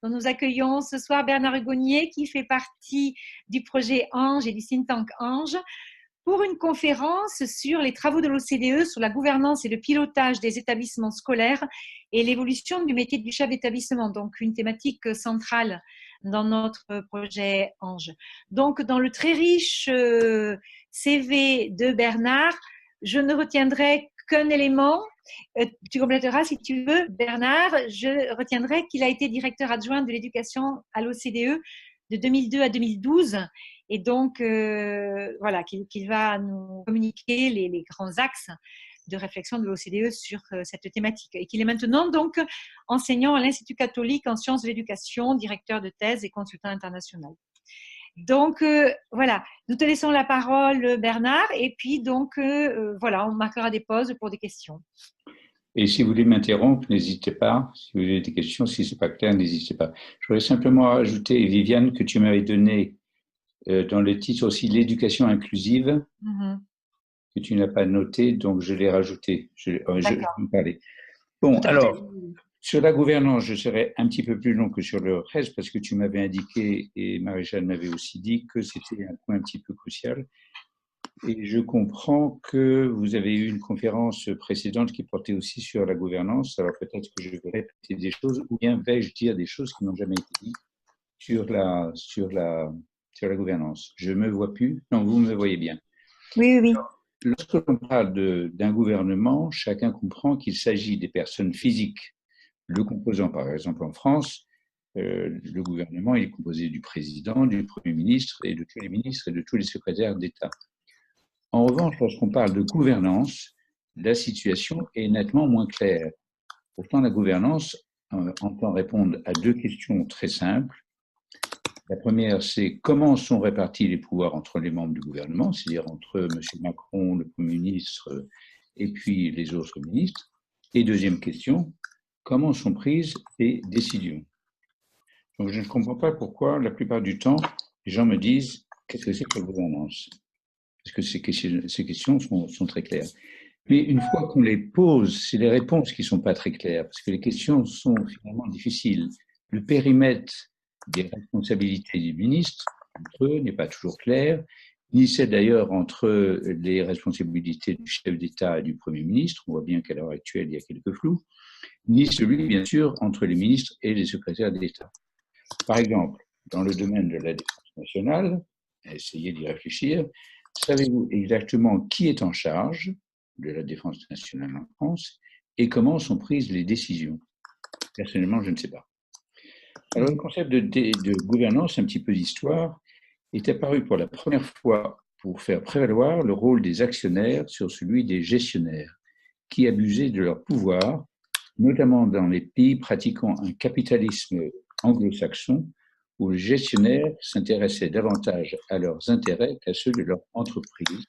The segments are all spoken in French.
Donc, nous accueillons ce soir Bernard Hugonnier qui fait partie du projet Ange et du think tank Ange pour une conférence sur les travaux de l'OCDE sur la gouvernance et le pilotage des établissements scolaires et l'évolution du métier du chef d'établissement, donc une thématique centrale dans notre projet Ange. Donc, dans le très riche CV de Bernard, je ne retiendrai qu'un élément. Tu compléteras si tu veux, Bernard. Je retiendrai qu'il a été directeur adjoint de l'éducation à l'OCDE de 2002 à 2012 et donc voilà, qu'il va nous communiquer les grands axes de réflexion de l'OCDE sur cette thématique et qu'il est maintenant donc enseignant à l'Institut catholique en sciences de l'éducation, directeur de thèse et consultant international. Donc voilà, nous te laissons la parole Bernard et puis donc voilà, on marquera des pauses pour des questions. Et si vous voulez m'interrompre, n'hésitez pas. Si vous avez des questions, si ce n'est pas clair, n'hésitez pas. Je voudrais simplement ajouter, Viviane, que tu m'avais donné dans le titre aussi l'éducation inclusive, que tu n'as pas noté, donc je l'ai rajouté. Je vais en parler. Bon, alors, sur la gouvernance, je serai un petit peu plus long que sur le reste, parce que tu m'avais indiqué, et Marie-Jeanne m'avait aussi dit, que c'était un point un petit peu crucial. Et je comprends que vous avez eu une conférence précédente qui portait aussi sur la gouvernance. Alors peut-être que je vais répéter des choses, ou bien vais-je dire des choses qui n'ont jamais été dites sur la gouvernance. Je ne me vois plus. Non, vous me voyez bien. Oui, oui. Lorsque l'on parle d'un gouvernement, chacun comprend qu'il s'agit des personnes physiques. Le composant, par exemple, en France, le gouvernement est composé du président, du Premier ministre et de tous les ministres et de tous les secrétaires d'État. En revanche, lorsqu'on parle de gouvernance, la situation est nettement moins claire. Pourtant, la gouvernance entend répondre à deux questions très simples. La première, c'est comment sont répartis les pouvoirs entre les membres du gouvernement, c'est-à-dire entre M. Macron, le Premier ministre, et puis les autres ministres. Et deuxième question, comment sont prises les décisions. Donc, je ne comprends pas pourquoi, la plupart du temps, les gens me disent « qu'est-ce que c'est que la gouvernance ?» Parce que ces questions sont très claires. Mais une fois qu'on les pose, c'est les réponses qui ne sont pas très claires, parce que les questions sont finalement difficiles. Le périmètre des responsabilités du ministre, entre eux, n'est pas toujours clair, ni celle d'ailleurs entre les responsabilités du chef d'État et du Premier ministre, on voit bien qu'à l'heure actuelle, il y a quelques flous, ni celui, bien sûr, entre les ministres et les secrétaires d'État. Par exemple, dans le domaine de la défense nationale, essayez d'y réfléchir, savez-vous exactement qui est en charge de la défense nationale en France et comment sont prises les décisions? Personnellement, je ne sais pas. Alors, le concept de gouvernance, un petit peu d'histoire, est apparu pour la première fois pour faire prévaloir le rôle des actionnaires sur celui des gestionnaires, qui abusaient de leur pouvoir, notamment dans les pays pratiquant un capitalisme anglo-saxon, où les gestionnaires s'intéressaient davantage à leurs intérêts qu'à ceux de leur entreprise,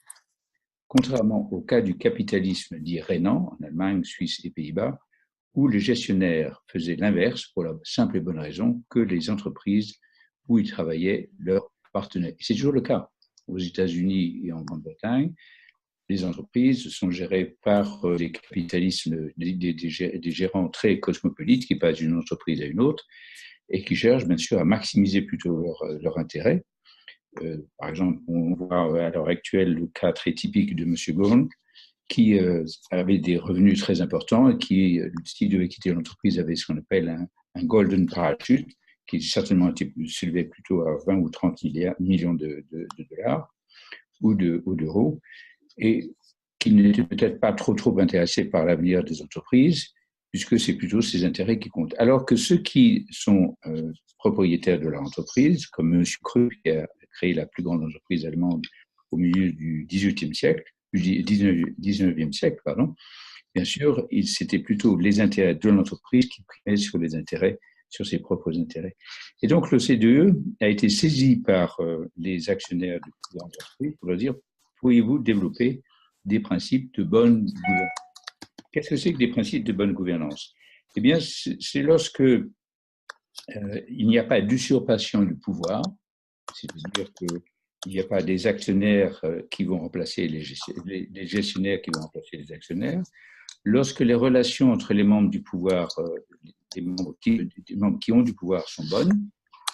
contrairement au cas du capitalisme dit rénant, en Allemagne, Suisse et Pays-Bas, où les gestionnaires faisaient l'inverse pour la simple et bonne raison que les entreprises où ils travaillaient leur appartenaient. C'est toujours le cas. Aux États-Unis et en Grande-Bretagne, les entreprises sont gérées par des capitalismes, des gérants très cosmopolites qui passent d'une entreprise à une autre et qui cherchent bien sûr à maximiser plutôt leur intérêt. Par exemple, on voit à l'heure actuelle le cas très typique de M. Ghosn, qui avait des revenus très importants et qui, s'il devait quitter l'entreprise, avait ce qu'on appelle un golden parachute, qui certainement s'élevait plutôt à 20 ou 30 millions de dollars ou d'euros, et qui n'était peut-être pas trop intéressé par l'avenir des entreprises, puisque c'est plutôt ses intérêts qui comptent. Alors que ceux qui sont propriétaires de leur entreprise, comme M. Krug, qui a créé la plus grande entreprise allemande au milieu du XVIIIe siècle, du 19e siècle, pardon, bien sûr, c'était plutôt les intérêts de l'entreprise qui primaient sur ses propres intérêts. Et donc, l'OCDE a été saisi par les actionnaires de l'entreprise pour leur dire, pourriez-vous développer des principes de bonne gouvernance? Qu'est-ce que c'est que des principes de bonne gouvernance? Eh bien, c'est lorsque il n'y a pas d'usurpation du pouvoir, c'est-à-dire qu'il n'y a pas des actionnaires qui vont remplacer les gestionnaires qui vont remplacer les actionnaires, lorsque les relations entre les membres du pouvoir des membres qui ont du pouvoir sont bonnes.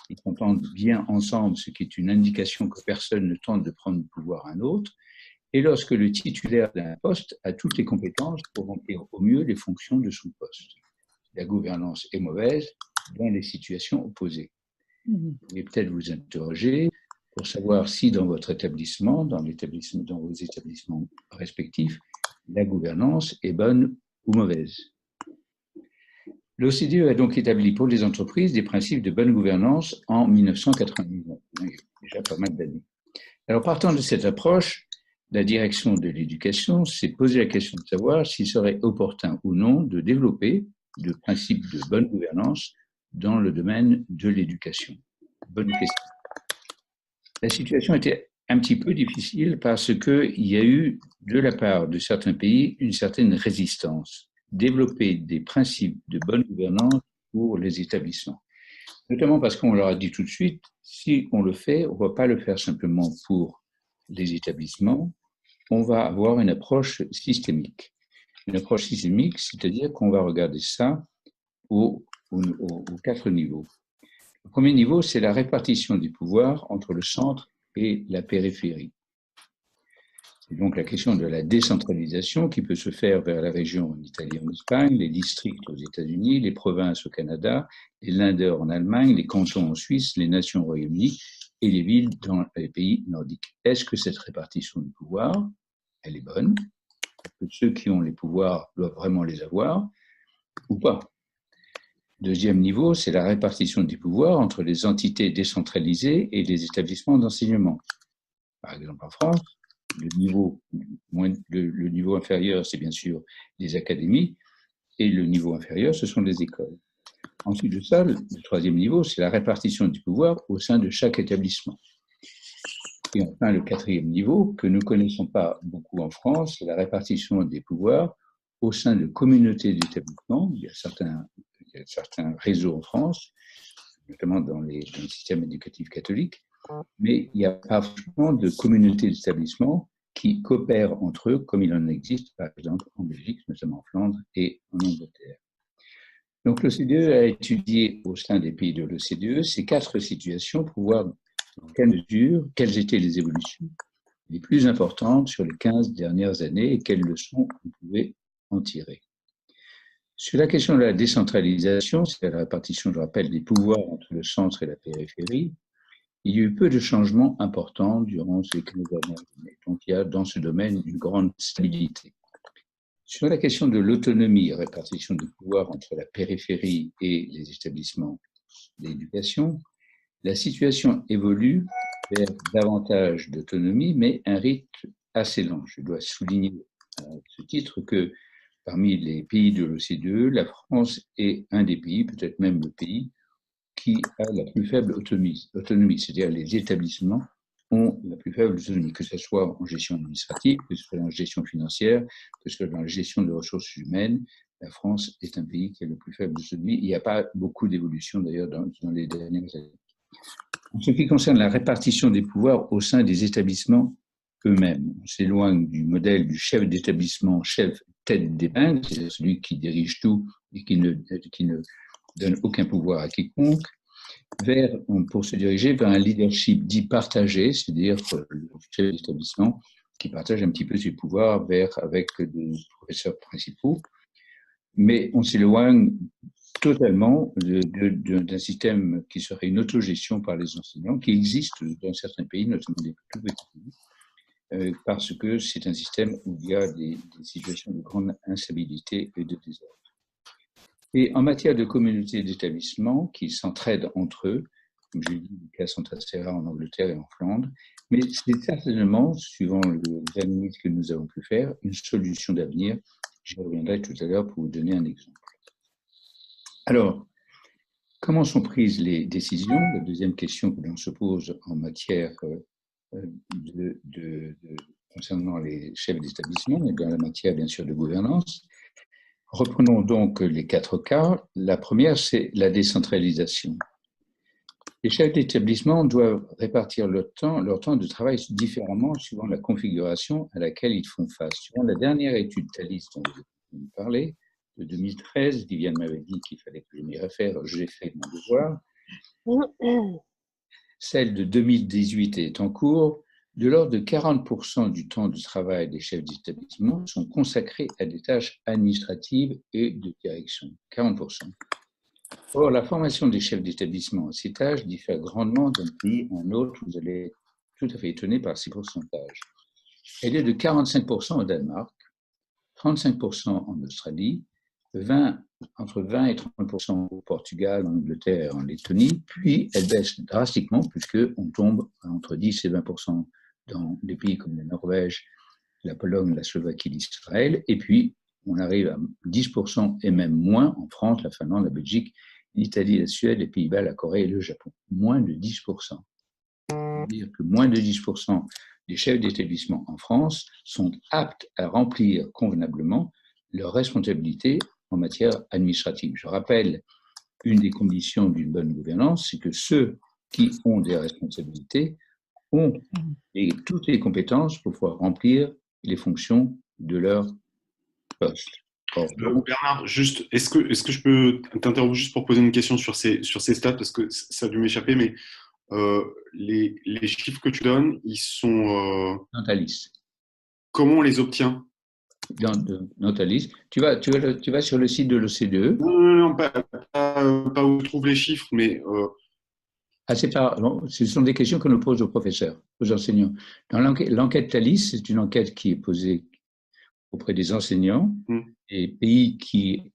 Ils s'entendent bien ensemble, ce qui est une indication que personne ne tente de prendre le pouvoir à un autre. Et lorsque le titulaire d'un poste a toutes les compétences pour remplir au mieux les fonctions de son poste. La gouvernance est mauvaise dans les situations opposées. Vous pouvez peut-être vous interroger pour savoir si dans votre établissement, dans vos établissements respectifs, la gouvernance est bonne ou mauvaise. L'OCDE a donc établi pour les entreprises des principes de bonne gouvernance en 1999, déjà pas mal d'années. Alors, partant de cette approche, la direction de l'éducation s'est posé la question de savoir s'il serait opportun ou non de développer de principes de bonne gouvernance dans le domaine de l'éducation. Bonne question. La situation était un petit peu difficile parce qu'il y a eu, de la part de certains pays, une certaine résistance. Développer des principes de bonne gouvernance pour les établissements. Notamment parce qu'on leur a dit tout de suite, si on le fait, on ne va pas le faire simplement pour les établissements, on va avoir une approche systémique. Une approche systémique, c'est-à-dire qu'on va regarder ça aux 4 niveaux. Le premier niveau, c'est la répartition des pouvoirs entre le centre et la périphérie. C'est donc la question de la décentralisation qui peut se faire vers la région en Italie et en Espagne, les districts aux États-Unis, les provinces au Canada, les Länder en Allemagne, les cantons en Suisse, les nations au Royaume-Uni et les villes dans les pays nordiques. Est-ce que cette répartition du pouvoir, elle est bonne? Est-ce que ceux qui ont les pouvoirs doivent vraiment les avoir ou pas? Deuxième niveau, c'est la répartition des pouvoirs entre les entités décentralisées et les établissements d'enseignement. Par exemple, en France, le niveau inférieur, c'est bien sûr les académies, et le niveau inférieur, ce sont les écoles. Ensuite de ça, le troisième niveau, c'est la répartition du pouvoir au sein de chaque établissement. Et enfin, le quatrième niveau, que nous ne connaissons pas beaucoup en France, c'est la répartition des pouvoirs au sein de communautés d'établissements. Il y a certains réseaux en France, notamment dans le système éducatif catholique, mais il n'y a pas vraiment de communautés d'établissements qui coopèrent entre eux, comme il en existe, par exemple, en Belgique, notamment en Flandre et en Angleterre. Donc, l'OCDE a étudié au sein des pays de l'OCDE ces 4 situations pour voir dans quelle mesure, quelles étaient les évolutions les plus importantes sur les 15 dernières années et quelles leçons on pouvait en tirer. Sur la question de la décentralisation, c'est la répartition, je rappelle, des pouvoirs entre le centre et la périphérie, il y a eu peu de changements importants durant ces 15 dernières années. Donc, il y a dans ce domaine une grande stabilité. Sur la question de l'autonomie, répartition du pouvoir entre la périphérie et les établissements d'éducation, la situation évolue vers davantage d'autonomie, mais un rythme assez lent. Je dois souligner à ce titre que parmi les pays de l'OCDE, la France est un des pays, peut-être même le pays, qui a la plus faible autonomie, c'est-à-dire les établissements ont la plus faible autonomie, que ce soit en gestion administrative, que ce soit en gestion financière, que ce soit dans la gestion des ressources humaines. La France est un pays qui a le plus faible autonomie. Il n'y a pas beaucoup d'évolution d'ailleurs dans les dernières années. En ce qui concerne la répartition des pouvoirs au sein des établissements eux-mêmes, on s'éloigne du modèle du chef d'établissement, chef tête d'épingle, c'est-à-dire celui qui dirige tout et qui ne donne aucun pouvoir à quiconque, pour se diriger vers un leadership dit partagé, c'est-à-dire le chef d'établissement qui partage un petit peu ses pouvoirs avec des professeurs principaux, mais on s'éloigne totalement d'un système qui serait une autogestion par les enseignants, qui existe dans certains pays, notamment des tout petits pays, parce que c'est un système où il y a des situations de grande instabilité et de désordre. Et en matière de communautés d'établissements qui s'entraident entre eux, comme je l'ai dit, les cas sont assez rares en Angleterre et en Flandre, mais c'est certainement, suivant les analyses que nous avons pu faire, une solution d'avenir. J'y reviendrai tout à l'heure pour vous donner un exemple. Alors, comment sont prises les décisions? La deuxième question que l'on se pose en matière concernant les chefs d'établissement et dans la matière, bien sûr, de gouvernance. Reprenons donc les 4 cas. La première, c'est la décentralisation. Les chefs d'établissement doivent répartir leur temps de travail différemment suivant la configuration à laquelle ils font face. Suivant la dernière étude Thalys dont vous avez parlé, de 2013. Viviane m'avait dit qu'il fallait que je m'y réfère. J'ai fait mon devoir. Celle de 2018 est en cours. De l'ordre de 40% du temps de travail des chefs d'établissement sont consacrés à des tâches administratives et de direction. 40%. Or, la formation des chefs d'établissement à ces tâches diffère grandement d'un pays à un autre. Vous allez être tout à fait étonné par ces pourcentages. Elle est de 45% au Danemark, 35% en Australie, entre 20 et 30% au Portugal, en Angleterre, en Lettonie, puis elle baisse drastiquement puisqu'on tombe entre 10 et 20% dans des pays comme la Norvège, la Pologne, la Slovaquie, l'Israël, et puis on arrive à 10% et même moins en France, la Finlande, la Belgique, l'Italie, la Suède, les Pays-Bas, la Corée et le Japon. Moins de 10%. C'est-à-dire que moins de 10% des chefs d'établissement en France sont aptes à remplir convenablement leurs responsabilités en matière administrative. Je rappelle, une des conditions d'une bonne gouvernance, c'est que ceux qui ont des responsabilités ont toutes les compétences pour pouvoir remplir les fonctions de leur poste. Bernard, juste, est-ce que je peux t'interrompre juste pour poser une question sur ces stats, parce que ça a dû m'échapper, mais les chiffres que tu donnes, ils sont… Dans ta liste. Comment on les obtient? Dans ta liste. Tu vas sur le site de l'OCDE. Non, pas où je trouve les chiffres, mais… ce sont des questions que nous pose aux professeurs, aux enseignants. Dans l'enquête Thalys, c'est une enquête qui est posée auprès des enseignants et pays qui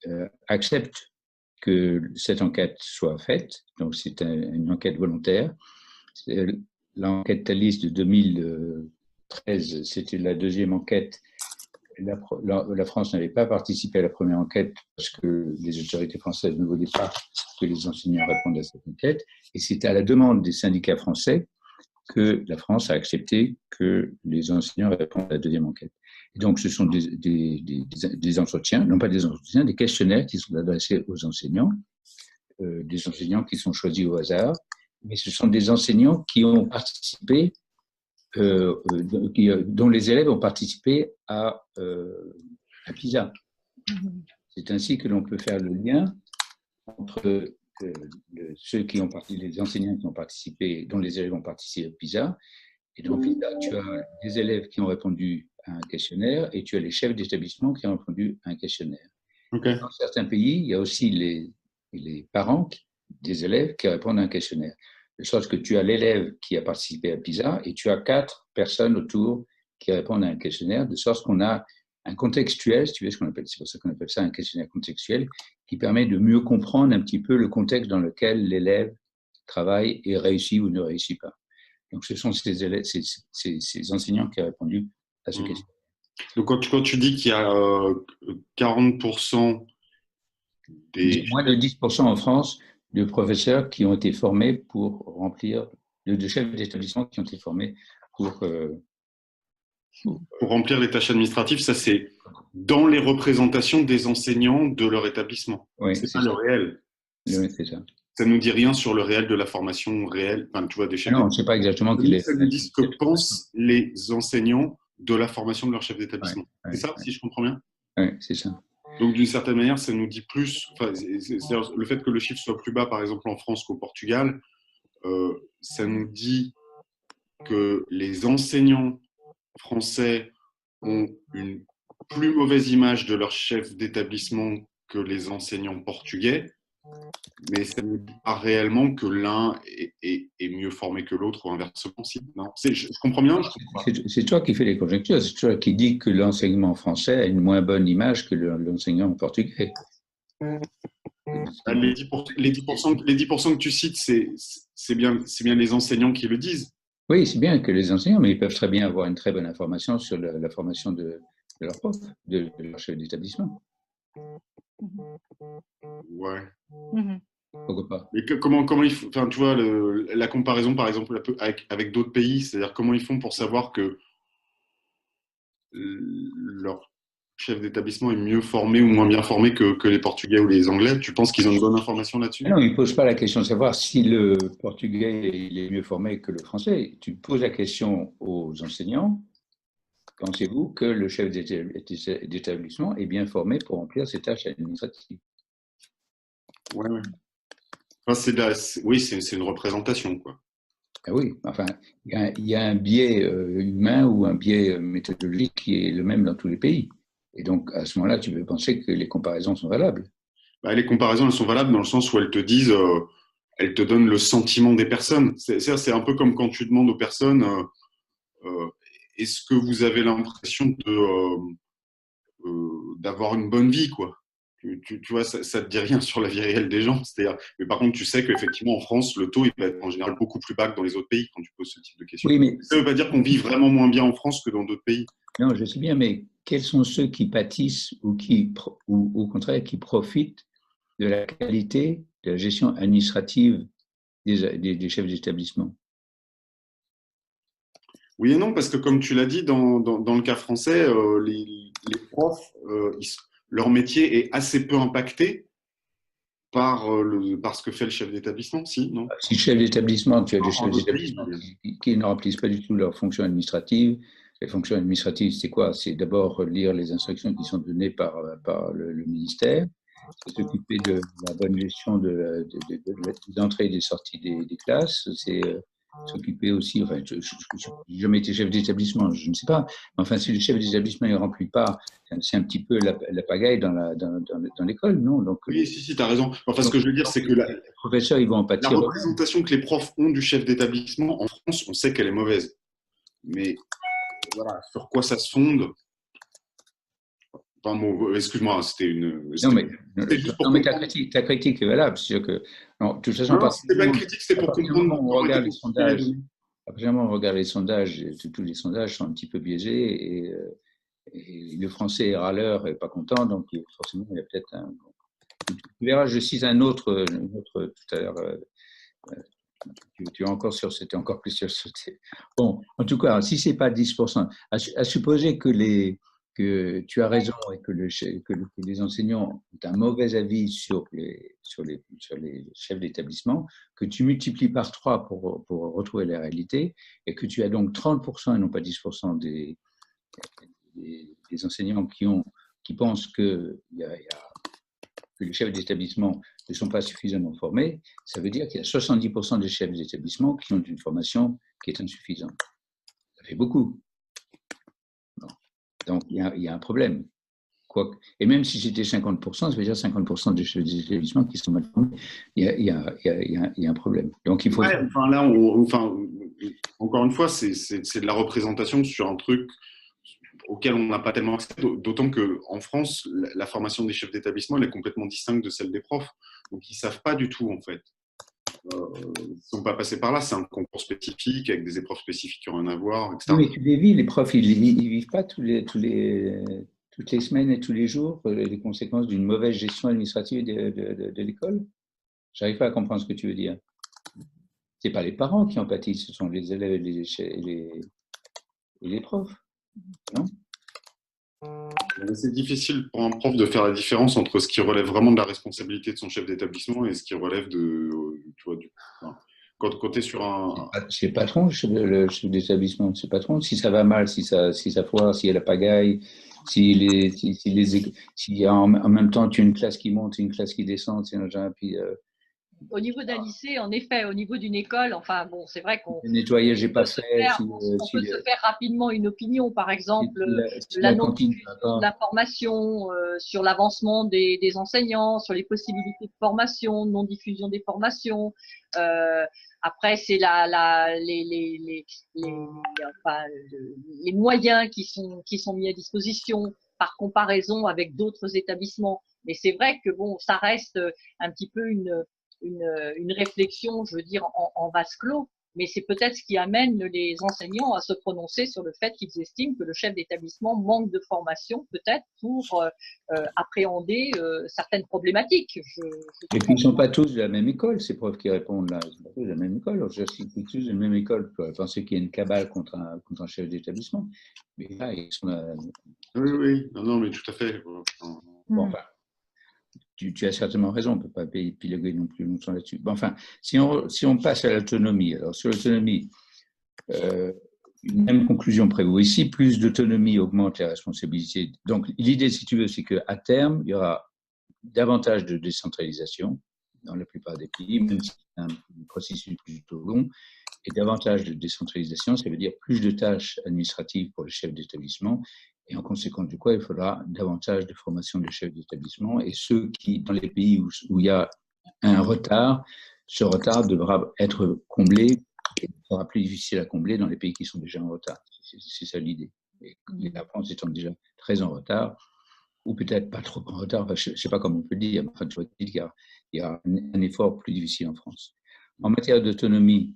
acceptent que cette enquête soit faite. Donc, c'est une enquête volontaire. L'enquête Thalys de 2013, c'était la deuxième enquête. La France n'avait pas participé à la première enquête parce que les autorités françaises ne voulaient pas que les enseignants répondent à cette enquête. Et c'est à la demande des syndicats français que la France a accepté que les enseignants répondent à la deuxième enquête. Et donc, ce sont des entretiens, non pas des entretiens, des questionnaires qui sont adressés aux enseignants, des enseignants qui sont choisis au hasard, mais ce sont des enseignants qui ont participé, dont les élèves ont participé à PISA. C'est ainsi que l'on peut faire le lien entre les enseignants qui ont participé, dont les élèves ont participé à PISA. Et dans PISA, tu as des élèves qui ont répondu à un questionnaire et tu as les chefs d'établissement qui ont répondu à un questionnaire. Okay. Dans certains pays, il y a aussi les parents des élèves qui répondent à un questionnaire. De sorte que tu as l'élève qui a participé à PISA et tu as 4 personnes autour qui répondent à un questionnaire, de sorte qu'on a un contextuel, si tu veux, c'est pour ça qu'on appelle ça un questionnaire contextuel, qui permet de mieux comprendre un petit peu le contexte dans lequel l'élève travaille et réussit ou ne réussit pas. Donc, ce sont ces enseignants qui ont répondu à ce questionnaire. Donc, quand tu dis qu'il y a 40% des… Moins de 10% en France de professeurs qui ont été formés pour remplir, de chefs d'établissement qui ont été formés pour remplir les tâches administratives, ça c'est dans les représentations des enseignants de leur établissement. Oui, c'est pas le réel. Oui, c'est ça. Ça ne nous dit rien sur le réel de la formation réelle. Enfin, tu vois, des chefs non, je ne sais pas exactement qu'il est. Ça nous dit ce que pensent les enseignants de la formation de leur chef d'établissement. Ouais, c'est ça, si je comprends bien? Oui, c'est ça. Donc, d'une certaine manière, ça nous dit plus. C'est-à-dire, le fait que le chiffre soit plus bas, par exemple, en France qu'au Portugal, ça nous dit que les enseignants français ont une plus mauvaise image de leur chef d'établissement que les enseignants portugais, mais ça ne dit pas réellement que l'un est mieux formé que l'autre ou inversement. Si, non, je comprends bien. C'est toi qui fais les conjectures, c'est toi qui dis que l'enseignement français a une moins bonne image que l'enseignement portugais. Les 10% que tu cites, c'est bien les enseignants qui le disent. Oui, c'est bien que les enseignants, mais ils peuvent très bien avoir une très bonne information sur la formation de leurs profs, de leur chef d'établissement. Ouais. Pourquoi pas? Mais comment ils font, enfin, tu vois, la comparaison, par exemple, avec d'autres pays, c'est-à-dire comment ils font pour savoir que leur chef d'établissement est mieux formé ou moins bien formé que les Portugais ou les Anglais? Tu penses qu'ils ont une bonne information là-dessus? Non, ils ne posent pas la question de savoir si le Portugais il est mieux formé que le Français. Tu poses la question aux enseignants. pensez-vous que le chef d'établissement est bien formé pour remplir ses tâches administratives? Ouais, ouais. Enfin, oui, c'est une représentation, quoi. Ah oui, enfin, il y a un biais humain ou un biais méthodologique qui est le même dans tous les pays. Et donc, à ce moment-là, tu peux penser que les comparaisons sont valables. Bah, les comparaisons, elles sont valables dans le sens où elles te disent, elles te donnent le sentiment des personnes. C'est un peu comme quand tu demandes aux personnes, est-ce que vous avez l'impression d'avoir une bonne vie, quoi. Tu vois, ça te dit rien sur la vie réelle des gens. Mais par contre, tu sais qu'effectivement, en France, le taux il va être en général beaucoup plus bas que dans les autres pays quand tu poses ce type de questions. Oui, mais Ça ne veut pas dire qu'on vit vraiment moins bien en France que dans d'autres pays. non, je sais bien, mais quels sont ceux qui pâtissent ou au contraire qui profitent de la qualité de la gestion administrative des chefs d'établissement? Oui et non, parce que comme tu l'as dit, dans le cas français, les profs, leur métier est assez peu impacté par ce que fait le chef d'établissement, si, non? Si chef d'établissement, tu as des chefs D'autres pays, d'établissement qui ne remplissent pas du tout leurs fonctions administratives. Les fonctions administratives, c'est quoi? C'est d'abord lire les instructions qui sont données par le ministère, c'est s'occuper de la bonne gestion des entrées et des sorties des classes, c'est s'occuper aussi, enfin, je n'ai jamais été chef d'établissement, je ne sais pas, mais enfin, si le chef d'établissement ne remplit pas, c'est un petit peu la pagaille dans l'école, non? Donc, oui, si, tu as raison. Enfin, ce que je veux dire, c'est que les professeurs, ils vont en la pâtir. représentation que les profs ont du chef d'établissement, en France, on sait qu'elle est mauvaise. Mais voilà, sur quoi ça se fonde? Enfin, excuse-moi, c'était une. Non, mais, Juste pour comprendre. ta critique est valable. C'est-à-dire que, non, de toute façon, Non, c'était pas une critique, c'était pour comprendre. on regarde les sondages, on regarde les sondages, tous les sondages sont un petit peu biaisés et le français est râleur et pas content, donc forcément, il y a peut-être un. Tu verras, je cite un autre tout à l'heure. Tu es encore sur, c'était encore plus sur ce. Bon, en tout cas, si c'est pas 10%, à supposer que tu as raison et que les enseignants ont un mauvais avis sur les chefs d'établissement, que tu multiplies par 3 pour retrouver la réalité et que tu as donc 30% et non pas 10% des enseignants qui pensent que les chefs d'établissement ne sont pas suffisamment formés, ça veut dire qu'il y a 70% des chefs d'établissement qui ont une formation qui est insuffisante. Ça fait beaucoup. Bon. Donc, il y a un problème. Et même si c'était 50%, ça veut dire 50% des chefs d'établissement qui sont mal formés. Il y a un problème. Donc, il faut. Ouais, enfin, là, encore une fois, c'est de la représentation sur un truc auquel on n'a pas tellement accès, d'autant qu'en France, la formation des chefs d'établissement elle est complètement distincte de celle des profs. Donc, ils ne savent pas du tout, en fait. Ils ne sont pas passés par là. C'est un concours spécifique avec des épreuves spécifiques qui n'ont rien à voir, etc. Oui, mais tu les vis, les profs, ils ne vivent pas toutes les semaines et tous les jours les conséquences d'une mauvaise gestion administrative de l'école. J'arrive pas à comprendre ce que tu veux dire. Ce n'est pas les parents qui en pâtissent, ce sont les élèves et les profs. Non? C'est difficile pour un prof de faire la différence entre ce qui relève vraiment de la responsabilité de son chef d'établissement et ce qui relève de, tu vois, quand tu es sur un. C'est le patron, le chef d'établissement, c'est le patron. Si ça va mal, si ça foire, s'il y a la pagaille, s'il y a en même temps tu as une classe qui monte, une classe qui descend, puis au niveau d'un lycée, en effet, au niveau d'une école, enfin bon, c'est vrai qu'on nettoyer, j'ai pas fait. On peut se faire rapidement une opinion, par exemple, la non-diffusion de l'information sur l'avancement des enseignants, sur les possibilités de formation, non-diffusion des formations. Après, c'est les moyens qui sont mis à disposition par comparaison avec d'autres établissements. Mais c'est vrai que bon, ça reste un petit peu une réflexion, je veux dire, en vase clos, mais c'est peut-être ce qui amène les enseignants à se prononcer sur le fait qu'ils estiment que le chef d'établissement manque de formation, peut-être, pour appréhender certaines problématiques. Et puis, ils ne sont pas tous de la même école, ces profs qui répondent là. Ils ne sont pas tous de la même école. Je suis tous de la même école. Je penser qu'il y a une cabale contre un chef d'établissement. Mais là, ils sont là. Oui, non, mais tout à fait. Bon, enfin, tu as certainement raison, on ne peut pas épiloguer non plus longtemps là-dessus. Bon, enfin, si on passe à l'autonomie, alors sur l'autonomie, Une même conclusion prévaut ici, plus d'autonomie augmente les responsabilités. Donc l'idée, si tu veux, c'est qu'à terme, il y aura davantage de décentralisation dans la plupart des pays, même si c'est un processus plutôt long, et davantage de décentralisation, ça veut dire plus de tâches administratives pour les chefs d'établissement, et en conséquence de quoi il faudra davantage de formation des chefs d'établissement, et ceux qui, dans les pays où il y a un retard, ce retard devra être comblé, et sera plus difficile à combler dans les pays qui sont déjà en retard. C'est ça l'idée. Et la France étant déjà très en retard, ou peut-être pas trop en retard, enfin, je ne sais pas comment on peut le dire, enfin, il y a un effort plus difficile en France. En matière d'autonomie,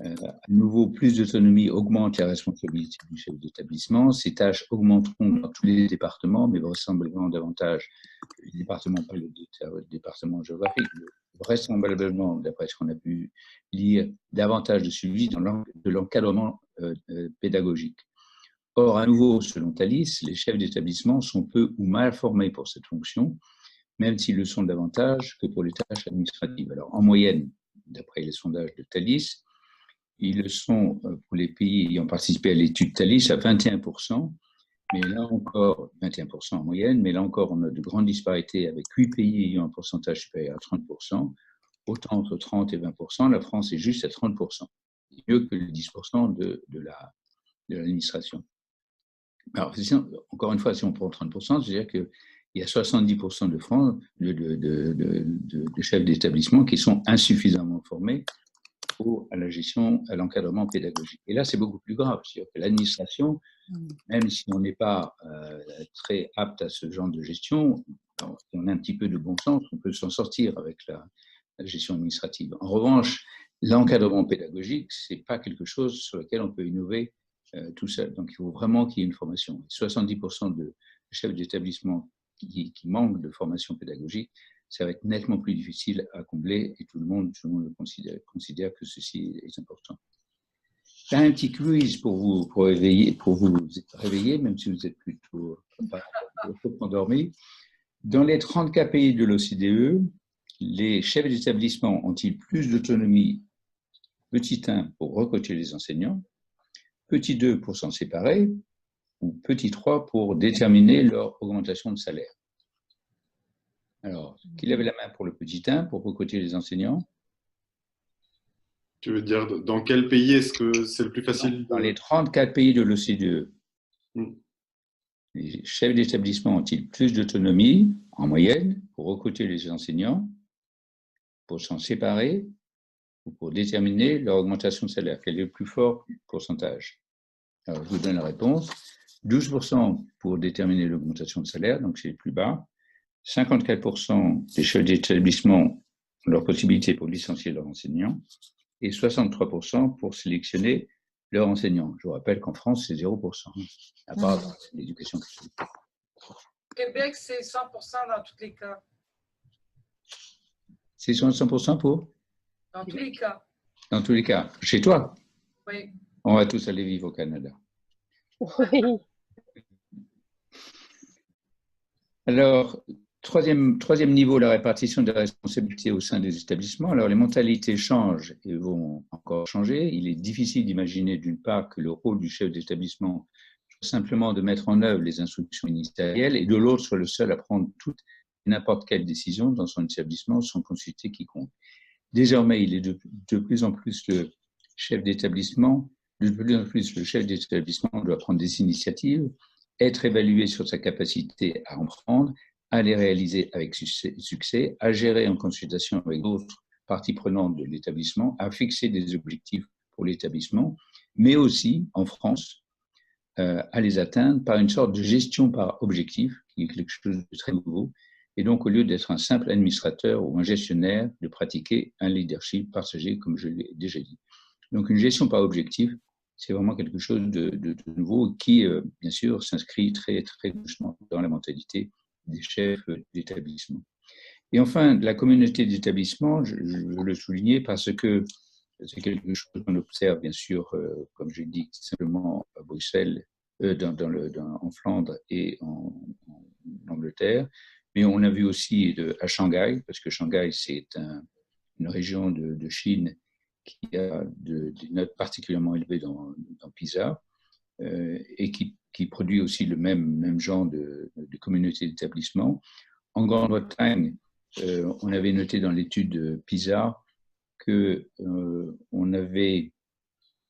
à nouveau, plus d'autonomie augmente la responsabilité du chef d'établissement. Ces tâches augmenteront dans tous les départements, mais vraisemblablement davantage, les départements, pas le département géographique, vraisemblablement, d'après ce qu'on a pu lire, davantage de suivi de l'encadrement pédagogique. Or, à nouveau, selon Thalys, les chefs d'établissement sont peu ou mal formés pour cette fonction, même s'ils le sont davantage que pour les tâches administratives. Alors, en moyenne, d'après les sondages de Thalys, ils le sont pour les pays ayant participé à l'étude Thalys à 21%, mais là encore, 21% en moyenne, mais là encore, on a de grandes disparités avec 8 pays ayant un pourcentage supérieur à 30%, autant entre 30 et 20%, la France est juste à 30%, mieux que les 10% de l'administration. Alors, encore une fois, si on prend 30%, c'est-à-dire qu'il y a 70% de chefs d'établissement qui sont insuffisamment formés à la gestion, à l'encadrement pédagogique. Et là, c'est beaucoup plus grave. C'est-à-dire que l'administration, même si on n'est pas très apte à ce genre de gestion, si on a un petit peu de bon sens, on peut s'en sortir avec la gestion administrative. En revanche, l'encadrement pédagogique, ce n'est pas quelque chose sur lequel on peut innover tout seul. Donc, il faut vraiment qu'il y ait une formation. 70% de chefs d'établissement qui manquent de formation pédagogique, ça va être nettement plus difficile à combler et tout le monde le considère que ceci est important. J'ai un petit quiz pour vous réveiller, même si vous êtes plutôt endormi. Dans les 34 pays de l'OCDE, les chefs d'établissement ont-ils plus d'autonomie, petit 1, pour recruter les enseignants, petit 2, pour s'en séparer, ou petit 3, pour déterminer leur augmentation de salaire? Alors, qui lève la main pour le petit 1, pour recruter les enseignants? Tu veux dire, dans quel pays est-ce que c'est le plus facile? Dans les 34 pays de l'OCDE, les chefs d'établissement ont-ils plus d'autonomie, en moyenne, pour recruter les enseignants, pour s'en séparer, ou pour déterminer leur augmentation de salaire? Quel est le plus fort pourcentage? Alors, je vous donne la réponse. 12% pour déterminer l'augmentation de salaire, donc c'est le plus bas. 54% des chefs d'établissement ont leur possibilité pour licencier leurs enseignants et 63% pour sélectionner leurs enseignants. Je vous rappelle qu'en France, c'est 0%, à part l'éducation catholique. Au Québec, c'est 100% dans tous les cas. C'est 100% pour? Dans tous les cas. Dans tous les cas. Chez toi? Oui. On va tous aller vivre au Canada. Oui. Alors, troisième niveau, la répartition des responsabilités au sein des établissements. Alors, les mentalités changent et vont encore changer. Il est difficile d'imaginer, d'une part, que le rôle du chef d'établissement soit simplement de mettre en œuvre les instructions ministérielles et de l'autre, soit le seul à prendre toute et n'importe quelle décision dans son établissement sans consulter quiconque. Désormais, il est de plus en plus le chef d'établissement, doit prendre des initiatives, être évalué sur sa capacité à en prendre, à les réaliser avec succès, à gérer en consultation avec d'autres parties prenantes de l'établissement, à fixer des objectifs pour l'établissement, mais aussi, en France, à les atteindre par une sorte de gestion par objectif, qui est quelque chose de très nouveau, et donc au lieu d'être un simple administrateur ou un gestionnaire, de pratiquer un leadership partagé, comme je l'ai déjà dit. Donc une gestion par objectif, c'est vraiment quelque chose de nouveau qui, bien sûr, s'inscrit très, très doucement dans la mentalité des chefs d'établissement. Et enfin, la communauté d'établissement, je veux le souligner parce que c'est quelque chose qu'on observe, bien sûr, comme je dis, simplement à Bruxelles, en Flandre et en Angleterre, mais on a vu aussi à Shanghai, parce que Shanghai, c'est une région de Chine qui a des notes particulièrement élevées dans PISA et qui produit aussi le même genre de communauté d'établissement. En Grande-Bretagne, on avait noté dans l'étude PISA qu'on avait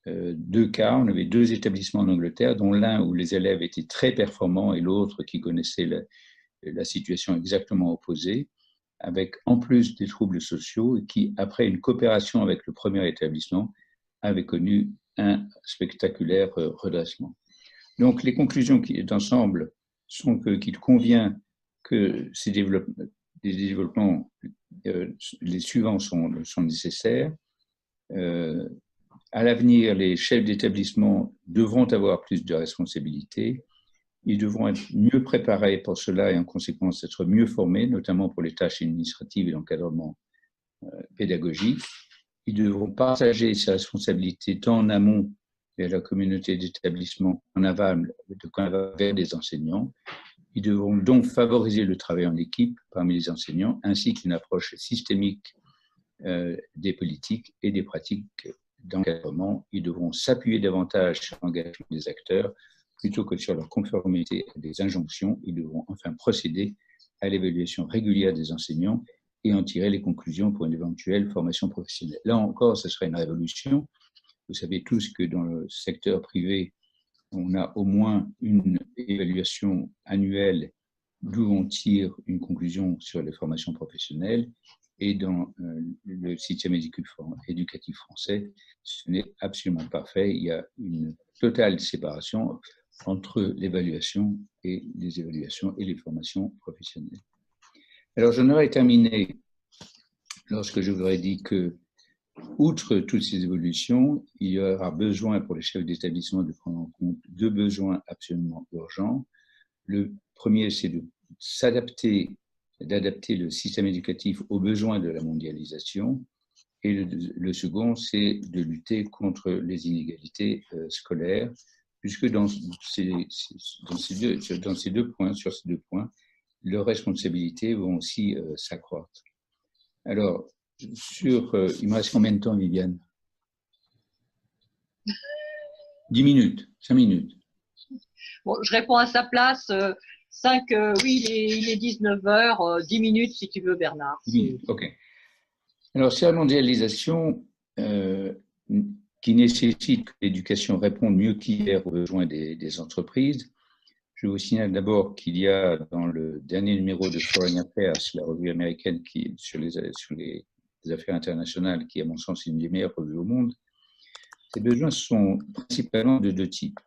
deux cas. On avait deux établissements en Angleterre, dont l'un où les élèves étaient très performants et l'autre qui connaissait la situation exactement opposée, avec en plus des troubles sociaux et qui, après une coopération avec le premier établissement, avait connu un spectaculaire redressement. Donc, les conclusions d'ensemble sont qu'il convient que ces développements, les suivants sont nécessaires. À l'avenir, les chefs d'établissement devront avoir plus de responsabilités. Ils devront être mieux préparés pour cela et en conséquence être mieux formés, notamment pour les tâches administratives et l'encadrement pédagogique. Ils devront partager ces responsabilités tant en amont vers la communauté d'établissement qu'en aval vers les enseignants. Ils devront donc favoriser le travail en équipe parmi les enseignants ainsi qu'une approche systémique des politiques et des pratiques d'encadrement. Ils devront s'appuyer davantage sur l'engagement des acteurs plutôt que sur leur conformité à des injonctions. Ils devront enfin procéder à l'évaluation régulière des enseignants et en tirer les conclusions pour une éventuelle formation professionnelle. Là encore, ce serait une révolution. Vous savez tous que dans le secteur privé, on a au moins une évaluation annuelle d'où on tire une conclusion sur les formations professionnelles. Et dans le système éducatif français, ce n'est absolument pas fait. Il y a une totale séparation entre l'évaluation et les évaluations et les formations professionnelles. Alors, j'en aurais terminé lorsque je vous aurais dit que, outre toutes ces évolutions, il y aura besoin pour les chefs d'établissement de prendre en compte deux besoins absolument urgents. Le premier, c'est d'adapter le système éducatif aux besoins de la mondialisation. Et le second, c'est de lutter contre les inégalités scolaires, puisque sur ces deux points, leurs responsabilités vont aussi s'accroître. Alors, il me reste combien de temps, Viviane? 10 minutes, 5 minutes. Bon, je réponds à sa place. Oui, il est 19h, 10 minutes si tu veux, Bernard. 10 minutes, ok. Alors, c'est la mondialisation qui nécessite que l'éducation réponde mieux qu'hier aux besoins des entreprises. Je vous signale d'abord qu'il y a dans le dernier numéro de Foreign Affairs, la revue américaine sur les affaires internationales, qui, à mon sens, est une des meilleures revues au monde. Ces besoins sont principalement de deux types.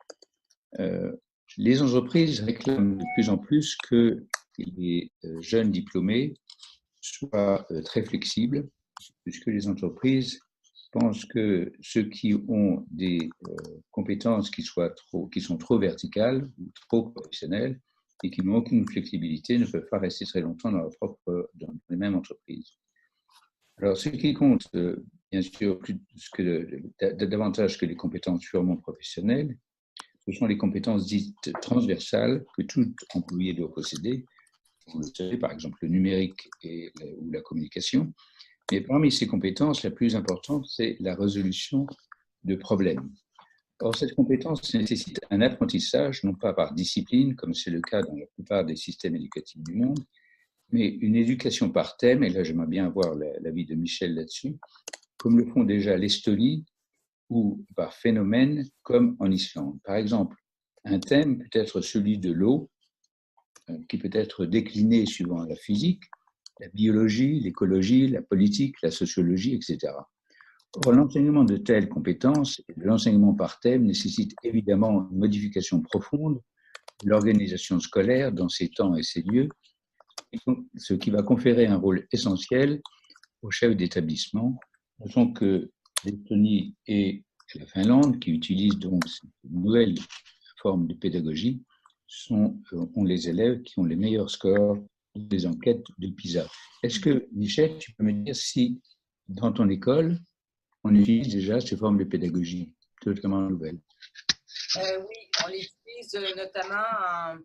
Les entreprises réclament de plus en plus que les jeunes diplômés soient très flexibles, puisque les entreprises pensent que ceux qui ont des compétences qui sont trop verticales ou trop professionnelles et qui n'ont aucune flexibilité ne peuvent pas rester très longtemps dans les mêmes entreprises. Alors, ce qui compte, bien sûr, davantage que les compétences purement professionnelles, ce sont les compétences dites transversales que tout employé doit posséder. Vous le savez, par exemple, le numérique ou la communication. Mais parmi ces compétences, la plus importante, c'est la résolution de problèmes. Or, cette compétence nécessite un apprentissage, non pas par discipline, comme c'est le cas dans la plupart des systèmes éducatifs du monde, mais une éducation par thème, et là j'aimerais bien avoir l'avis de Michel là-dessus, comme le font déjà l'Estonie, ou par phénomène, comme en Islande. Par exemple, un thème peut être celui de l'eau, qui peut être décliné suivant la physique, la biologie, l'écologie, la politique, la sociologie, etc. Or, l'enseignement de telles compétences et de l'enseignement par thème nécessite évidemment une modification profonde de l'organisation scolaire dans ces temps et ces lieux, ce qui va conférer un rôle essentiel aux chefs d'établissement. Notons que l'Estonie et la Finlande, qui utilisent donc cette nouvelle forme de pédagogie, ont les élèves qui ont les meilleurs scores des enquêtes de PISA. Est-ce que, Michel, tu peux me dire si, dans ton école, on utilise déjà ces formes de pédagogie totalement nouvelles? Oui, on les utilise notamment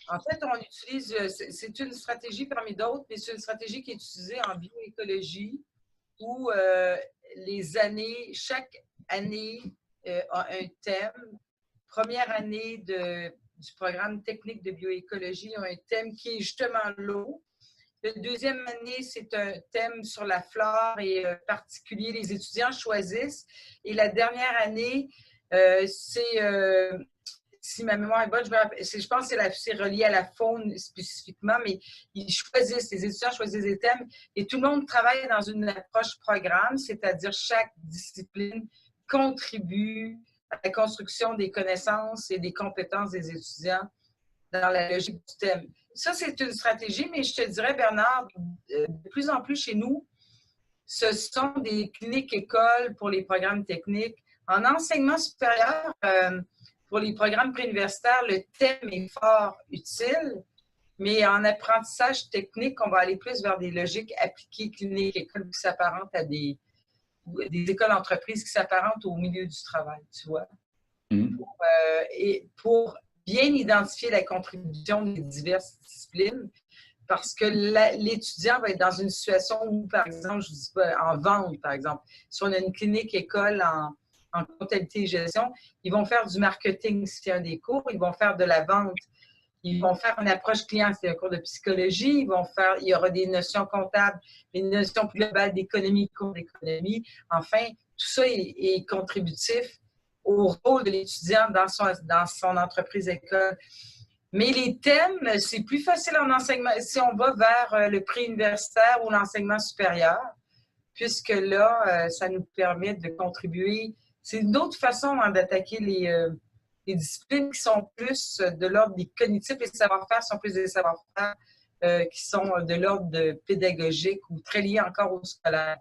en fait, on utilise, c'est une stratégie parmi d'autres, mais c'est une stratégie qui est utilisée en bioécologie où chaque année a un thème. Première année du programme technique de bioécologie a un thème qui est justement l'eau. La deuxième année, c'est un thème sur la flore et particulier, les étudiants choisissent. Et la dernière année, c'est, si ma mémoire est bonne, je pense que c'est relié à la faune spécifiquement, mais les étudiants choisissent des thèmes et tout le monde travaille dans une approche programme, c'est-à-dire chaque discipline contribue à la construction des connaissances et des compétences des étudiants dans la logique du thème. Ça, c'est une stratégie, mais je te dirais, Bernard, de plus en plus chez nous, ce sont des cliniques écoles pour les programmes techniques. En enseignement supérieur, pour les programmes préuniversitaires, le thème est fort utile, mais en apprentissage technique, on va aller plus vers des logiques appliquées cliniques écoles qui s'apparentent à des écoles entreprises qui s'apparentent au milieu du travail, tu vois. Et pour bien identifier la contribution des diverses disciplines, parce que l'étudiant va être dans une situation où, par exemple, je ne dis pas en vente, par exemple, si on a une clinique école en comptabilité et gestion, ils vont faire du marketing, c'est un des cours, ils vont faire de la vente, ils vont faire une approche client, c'est un cours de psychologie, il y aura des notions comptables, des notions plus globales d'économie, cours d'économie. Enfin, tout ça est contributif au rôle de l'étudiant dans son entreprise école. Mais les thèmes, c'est plus facile en enseignement si on va vers le préuniversitaire ou l'enseignement supérieur, puisque là, ça nous permet de contribuer. C'est une autre façon d'attaquer les disciplines qui sont plus de l'ordre des cognitifs. Les savoir-faire sont plus des savoir-faire qui sont de l'ordre pédagogique ou très liés encore au scolaire.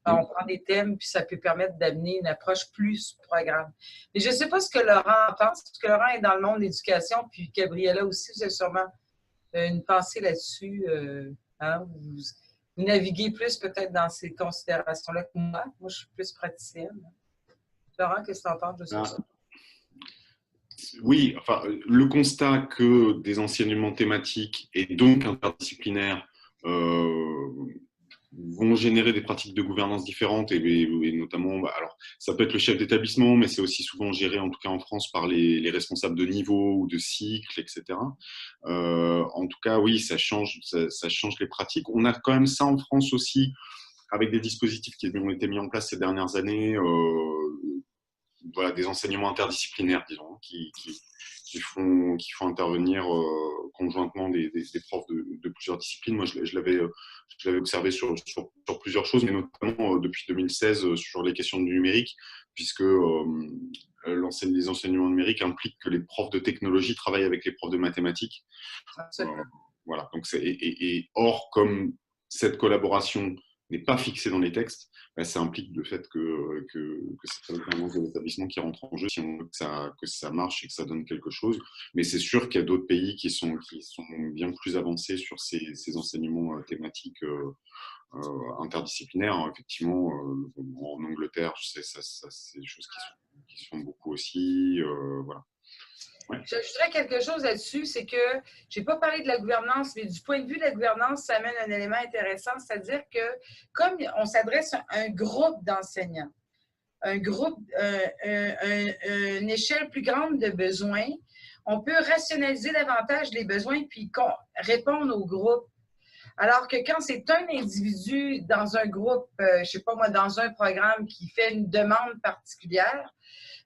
On prend des thèmes, puis ça peut permettre d'amener une approche plus programme. Mais je ne sais pas ce que Laurent en pense, parce que Laurent est dans le monde de l'éducation, puis Gabriella aussi, vous avez sûrement une pensée là-dessus. Hein? Vous naviguez plus peut-être dans ces considérations-là que moi. Moi, je suis plus praticienne. Laurent, qu'est-ce que tu en penses de ça? Oui, enfin, le constat que des enseignements thématiques et donc interdisciplinaires vont générer des pratiques de gouvernance différentes et notamment, alors ça peut être le chef d'établissement, mais c'est aussi souvent géré, en tout cas en France, par les responsables de niveau ou de cycle, etc. En tout cas, oui, ça change les pratiques. On a quand même ça en France aussi, avec des dispositifs qui ont été mis en place ces dernières années, voilà, des enseignements interdisciplinaires, disons, qui font intervenir conjointement des profs de plusieurs disciplines. Moi, je l'avais observé sur plusieurs choses, mais notamment depuis 2016 sur les questions du numérique, puisque les enseignements numériques impliquent que les profs de technologie travaillent avec les profs de mathématiques. Voilà. Donc or, comme cette collaboration n'est pas fixée dans les textes, ça implique le fait que c'est la gouvernance de l'établissement qui rentre en jeu si on veut que ça marche et que ça donne quelque chose. Mais c'est sûr qu'il y a d'autres pays qui sont bien plus avancés sur ces enseignements thématiques interdisciplinaires. Effectivement, en Angleterre, c'est des choses qui sont beaucoup aussi. Voilà. Ouais. J'ajouterais quelque chose là-dessus, c'est que je n'ai pas parlé de la gouvernance, mais du point de vue de la gouvernance, ça amène un élément intéressant, c'est-à-dire que comme on s'adresse à un groupe d'enseignants, une échelle plus grande de besoins, on peut rationaliser davantage les besoins puis répondre au groupe. Alors que quand c'est un individu dans un groupe, je ne sais pas moi, dans un programme qui fait une demande particulière,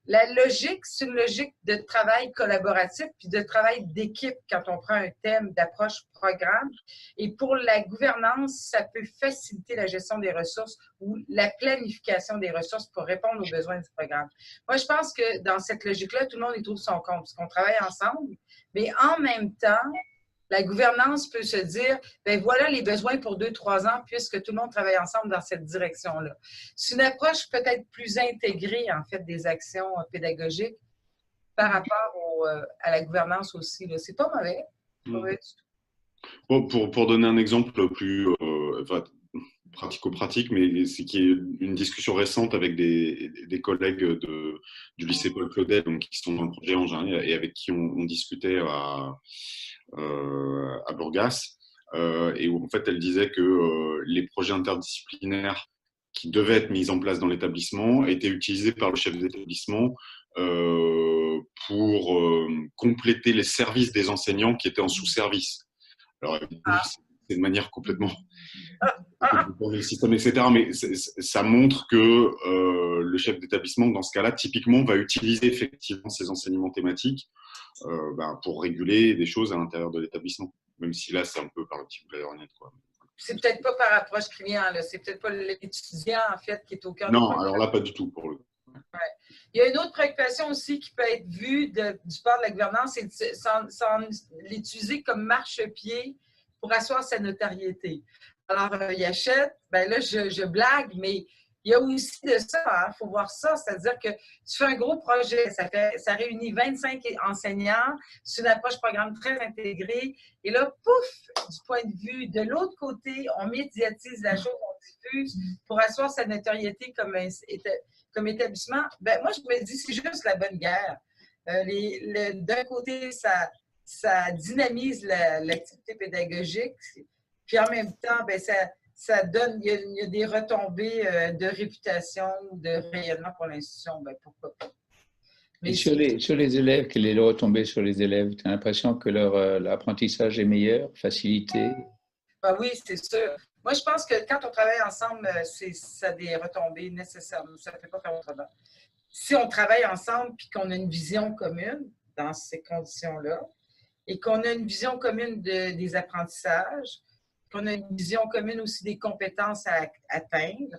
la logique, c'est une logique de travail collaboratif puis de travail d'équipe quand on prend un thème d'approche programme. Et pour la gouvernance, ça peut faciliter la gestion des ressources ou la planification des ressources pour répondre aux besoins du programme. Moi, je pense que dans cette logique-là, tout le monde y trouve son compte parce qu'on travaille ensemble, mais en même temps, la gouvernance peut se dire, ben voilà les besoins pour 2-3 ans puisque tout le monde travaille ensemble dans cette direction-là. C'est une approche peut-être plus intégrée, en fait, des actions pédagogiques par rapport à la gouvernance aussi. C'est pas mauvais. Pas mauvais du tout. Pour donner un exemple plus pratico-pratique, mais c'est qu'il y a une discussion récente avec des collègues du lycée Paul Claudel, donc qui sont dans le projet Engin et avec qui on discutait à Bourgas, et où en fait elle disait que les projets interdisciplinaires qui devaient être mises en place dans l'établissement étaient utilisées par le chef d'établissement pour compléter les services des enseignants qui étaient en sous-service. Alors, c'est de manière complètement dans le système, etc. Mais ça montre que le chef d'établissement, dans ce cas-là, typiquement, va utiliser effectivement ces enseignements thématiques pour réguler des choses à l'intérieur de l'établissement. Même si là, c'est un peu par le petit bout de la lorgnette, quoi. C'est peut-être pas par approche client, là. C'est peut-être pas l'étudiant, en fait, qui est au cœur du projet. Non, alors là, pas du tout, pour le coup. Ouais. Il y a une autre préoccupation aussi qui peut être vue du part de la gouvernance, c'est l'utiliser comme marchepied pour asseoir sa notoriété. Alors, il achète, ben là, je blague, mais il y a aussi de ça, il faut voir ça, c'est-à-dire que tu fais un gros projet, ça réunit 25 enseignants, c'est une approche programme très intégrée, et là, pouf, du point de vue de l'autre côté, on médiatise la chose, on diffuse pour asseoir sa notoriété comme établissement. Ben, moi, je me dis, c'est juste la bonne guerre. D'un côté, ça dynamise l'activité pédagogique, puis en même temps, ben, ça donne, il y a des retombées de réputation, de rayonnement pour l'institution, ben pourquoi pas. Mais et sur les élèves, quelle est la retombée sur les élèves? Tu as l'impression que leur apprentissage est meilleur, facilité? Ben oui, c'est sûr. Moi, je pense que quand on travaille ensemble, ça a des retombées nécessaires. Ça ne fait pas faire autrement. Si on travaille ensemble et qu'on a une vision commune dans ces conditions-là, et qu'on a une vision commune des apprentissages, qu'on a une vision commune aussi des compétences à atteindre,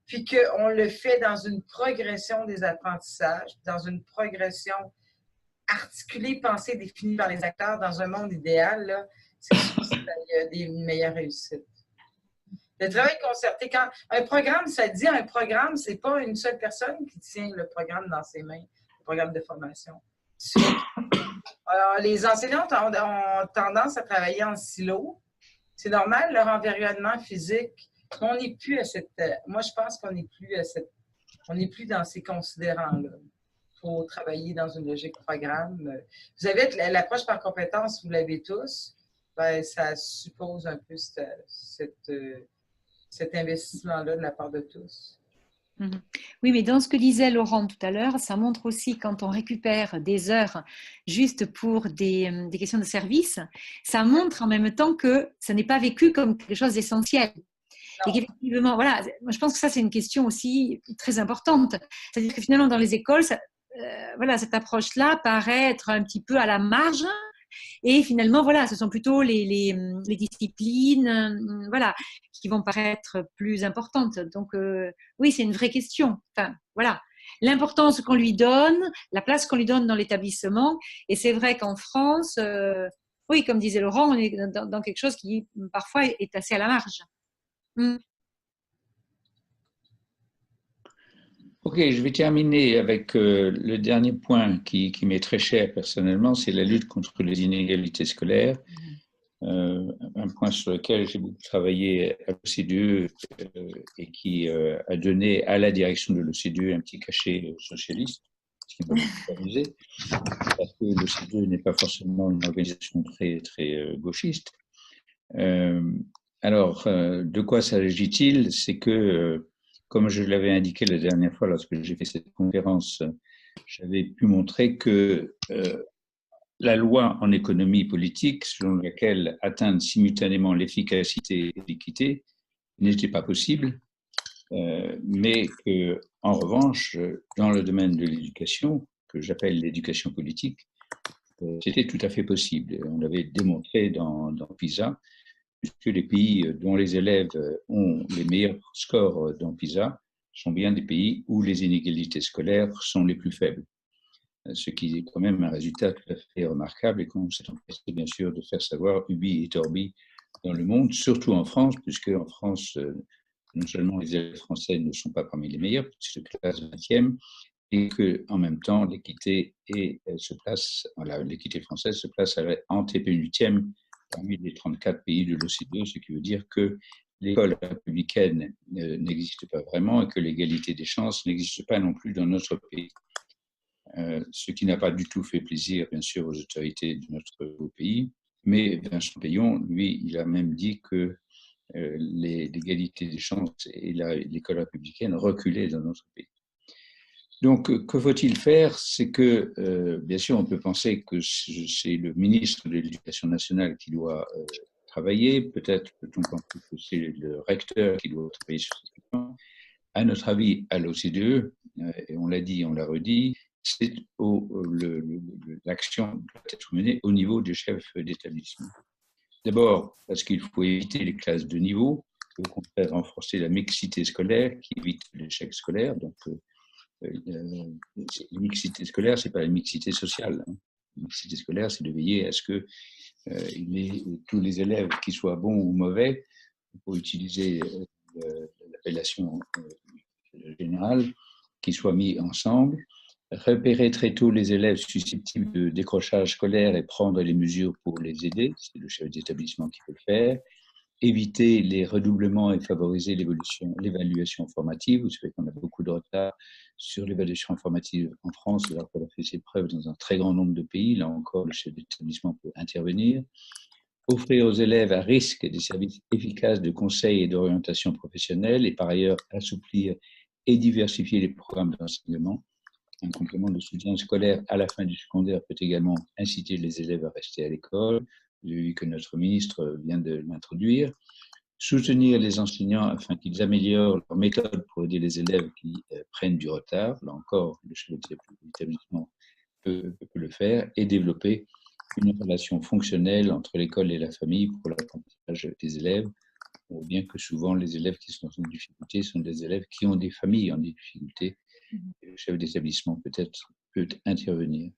puis qu'on le fait dans une progression des apprentissages, dans une progression articulée, pensée, définie par les acteurs dans un monde idéal, c'est sûr qu'il y a des meilleures réussites. Le travail concerté, quand un programme, ça dit un programme, c'est pas une seule personne qui tient le programme dans ses mains, le programme de formation. Alors, les enseignants ont tendance à travailler en silo. C'est normal, leur environnement physique. On n'est plus à cette. Moi, je pense qu'on n'est plus à cette. On n'est plus dans ces considérants-là. Il faut travailler dans une logique programme. Vous avez l'approche par compétence, vous l'avez tous. Ben, ça suppose un peu cet investissement-là de la part de tous. Oui, mais dans ce que disait Laurent tout à l'heure, ça montre aussi quand on récupère des heures juste pour des questions de service, ça montre en même temps que ça n'est pas vécu comme quelque chose d'essentiel. Et qu'effectivement, voilà, moi je pense que ça c'est une question aussi très importante. C'est-à-dire que finalement dans les écoles, voilà, cette approche-là paraît être un petit peu à la marge. Et finalement, voilà, ce sont plutôt les disciplines, voilà, qui vont paraître plus importantes. Donc, oui, c'est une vraie question. Enfin, voilà, l'importance qu'on lui donne, la place qu'on lui donne dans l'établissement. Et c'est vrai qu'en France, oui, comme disait Laurent, on est dans quelque chose qui parfois est assez à la marge. Ok, je vais terminer avec le dernier point qui m'est très cher personnellement, c'est la lutte contre les inégalités scolaires. Un point sur lequel j'ai beaucoup travaillé à l'OCDE et qui a donné à la direction de l'OCDE un petit cachet socialiste, ce qui m'a beaucoup amusé, parce que l'OCDE n'est pas forcément une organisation très, très gauchiste. Alors, de quoi s'agit-il? C'est que comme je l'avais indiqué la dernière fois lorsque j'ai fait cette conférence, j'avais pu montrer que la loi en économie politique, selon laquelle atteindre simultanément l'efficacité et l'équité, n'était pas possible, mais que, en revanche, dans le domaine de l'éducation, que j'appelle l'éducation politique, c'était tout à fait possible. On l'avait démontré dans PISA, puisque les pays dont les élèves ont les meilleurs scores dans PISA sont bien des pays où les inégalités scolaires sont les plus faibles. Ce qui est quand même un résultat tout à fait remarquable et qu'on s'est empressé bien sûr de faire savoir ubi et orbi dans le monde, surtout en France, puisque en France, non seulement les élèves français ne sont pas parmi les meilleurs, puisque c'est classe 20e, et qu'en même temps, l'équité française se place à l'antépénultième parmi les 34 pays de l'OCDE, ce qui veut dire que l'école républicaine n'existe pas vraiment et que l'égalité des chances n'existe pas non plus dans notre pays. Ce qui n'a pas du tout fait plaisir, bien sûr, aux autorités de notre pays. Mais Vincent Payon, lui, il a même dit que l'égalité des chances et l'école républicaine reculaient dans notre pays. Donc, que faut-il faire? C'est que, bien sûr, on peut penser que c'est le ministre de l'Éducation nationale qui doit travailler. Peut-être peut-on penser que c'est le recteur qui doit travailler sur cette question. À notre avis, à l'OCDE, et on l'a dit, on l'a redit, l'action doit être menée au niveau du chef d'établissement. D'abord, parce qu'il faut éviter les classes de niveau, au contraire renforcer la mixité scolaire qui évite l'échec scolaire. Donc, la mixité scolaire, ce n'est pas la mixité sociale. La mixité scolaire, c'est de veiller à ce que tous les élèves, qu'ils soient bons ou mauvais, pour utiliser l'appellation générale, qu'ils soient mis ensemble, repérer très tôt les élèves susceptibles de décrochage scolaire et prendre les mesures pour les aider, c'est le chef d'établissement qui peut le faire, éviter les redoublements et favoriser l'évaluation formative. Vous savez qu'on a beaucoup de retard sur l'évaluation formative en France, alors qu'elle a fait ses preuves dans un très grand nombre de pays. Là encore, le chef d'établissement peut intervenir. Offrir aux élèves à risque des services efficaces de conseil et d'orientation professionnelle et par ailleurs assouplir et diversifier les programmes d'enseignement. Un complément de soutien scolaire à la fin du secondaire peut également inciter les élèves à rester à l'école. J'ai vu que notre ministre vient de l'introduire. Soutenir les enseignants afin qu'ils améliorent leur méthode pour aider les élèves qui prennent du retard. Là encore, le chef d'établissement peut le faire. Et développer une relation fonctionnelle entre l'école et la famille pour l'apprentissage des élèves. Bien que souvent, les élèves qui sont en difficulté sont des élèves qui ont des familles en difficulté. Le chef d'établissement peut intervenir.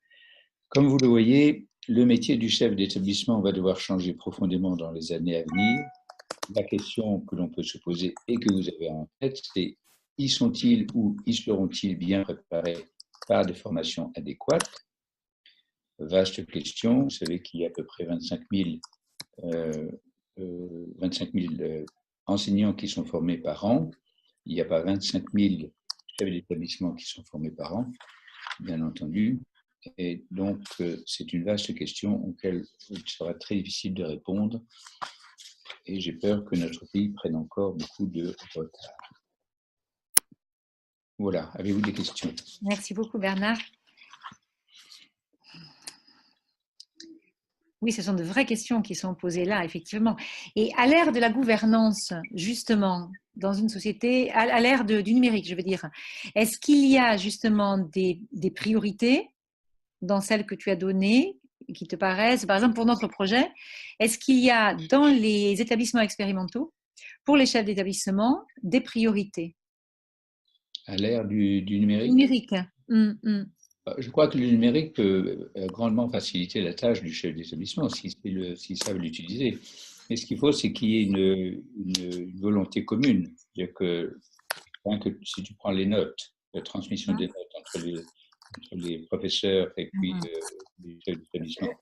Comme vous le voyez, le métier du chef d'établissement va devoir changer profondément dans les années à venir. La question que l'on peut se poser et que vous avez en tête, c'est y sont-ils ou y seront-ils bien préparés par des formations adéquates? Vaste question. Vous savez qu'il y a à peu près 25 000 enseignants qui sont formés par an. Il n'y a pas 25 000 chefs d'établissement qui sont formés par an, bien entendu. Et donc, c'est une vaste question auquel il sera très difficile de répondre. Et j'ai peur que notre pays prenne encore beaucoup de retard. Voilà, avez-vous des questions? Merci beaucoup, Bernard. Oui, ce sont de vraies questions qui sont posées là, effectivement. Et à l'ère de la gouvernance, justement, dans une société, à l'ère du numérique, je veux dire, est-ce qu'il y a justement des priorités dans celles que tu as données, qui te paraissent, par exemple pour notre projet, est-ce qu'il y a dans les établissements expérimentaux, pour les chefs d'établissement, des priorités? À l'ère du numérique? Numérique. Je crois que le numérique peut grandement faciliter la tâche du chef d'établissement s'ils savent l'utiliser. Mais ce qu'il faut, c'est qu'il y ait une volonté commune. C'est-à-dire que si tu prends les notes, la transmission des notes entre les professeurs et puis les chefs d'établissement,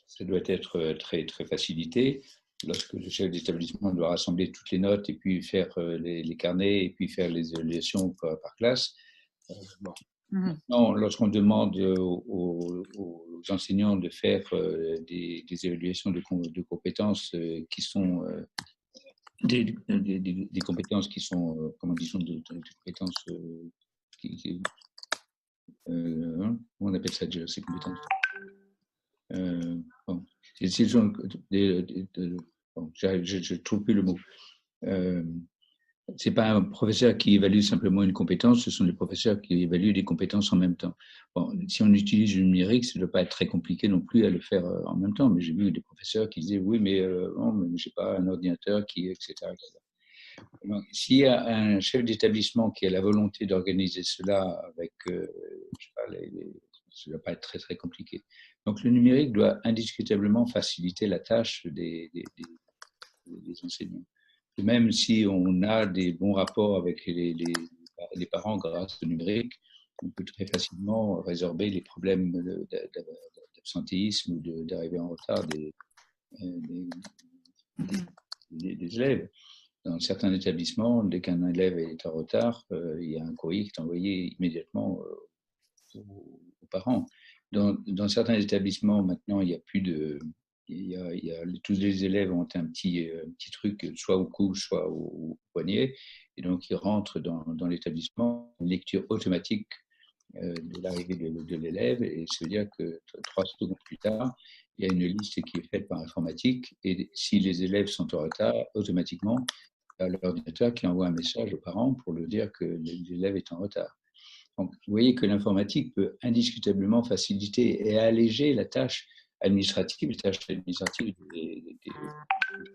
ça doit être très, très facilité. Lorsque le chef d'établissement doit rassembler toutes les notes et puis faire les carnets et puis faire les évaluations par classe, bon. Maintenant, lorsqu'on demande aux enseignants de faire des évaluations de compétences qui sont des compétences qui sont, comment disons, des compétences comment on appelle ça déjà, ces compétences bon, je ne trouve plus le mot. Ce n'est pas un professeur qui évalue simplement une compétence, ce sont des professeurs qui évaluent des compétences en même temps. Bon, si on utilise le numérique, ça ne doit pas être très compliqué non plus à le faire en même temps, mais j'ai vu des professeurs qui disaient oui, mais je n'ai pas un ordinateur qui, etc. S'il y a un chef d'établissement qui a la volonté d'organiser cela avec, je sais pas, ça ne doit pas être très, très compliqué. Donc le numérique doit indiscutablement faciliter la tâche des enseignants. Et même si on a des bons rapports avec les parents grâce au numérique, on peut très facilement résorber les problèmes d'absentéisme ou d'arrivée en retard des élèves. Dans certains établissements, dès qu'un élève est en retard, il y a un courrier qui est envoyé immédiatement aux parents. Dans certains établissements, maintenant, il n'y a plus tous les élèves ont un petit truc, soit au cou, soit au poignet, et donc ils rentrent dans l'établissement, une lecture automatique de l'arrivée de l'élève, et ça veut dire que 3 secondes plus tard, il y a une liste qui est faite par informatique, et si les élèves sont en retard, automatiquement, il y a l'ordinateur qui envoie un message aux parents pour leur dire que l'élève est en retard. Donc, vous voyez que l'informatique peut indiscutablement faciliter et alléger la tâche administrative, des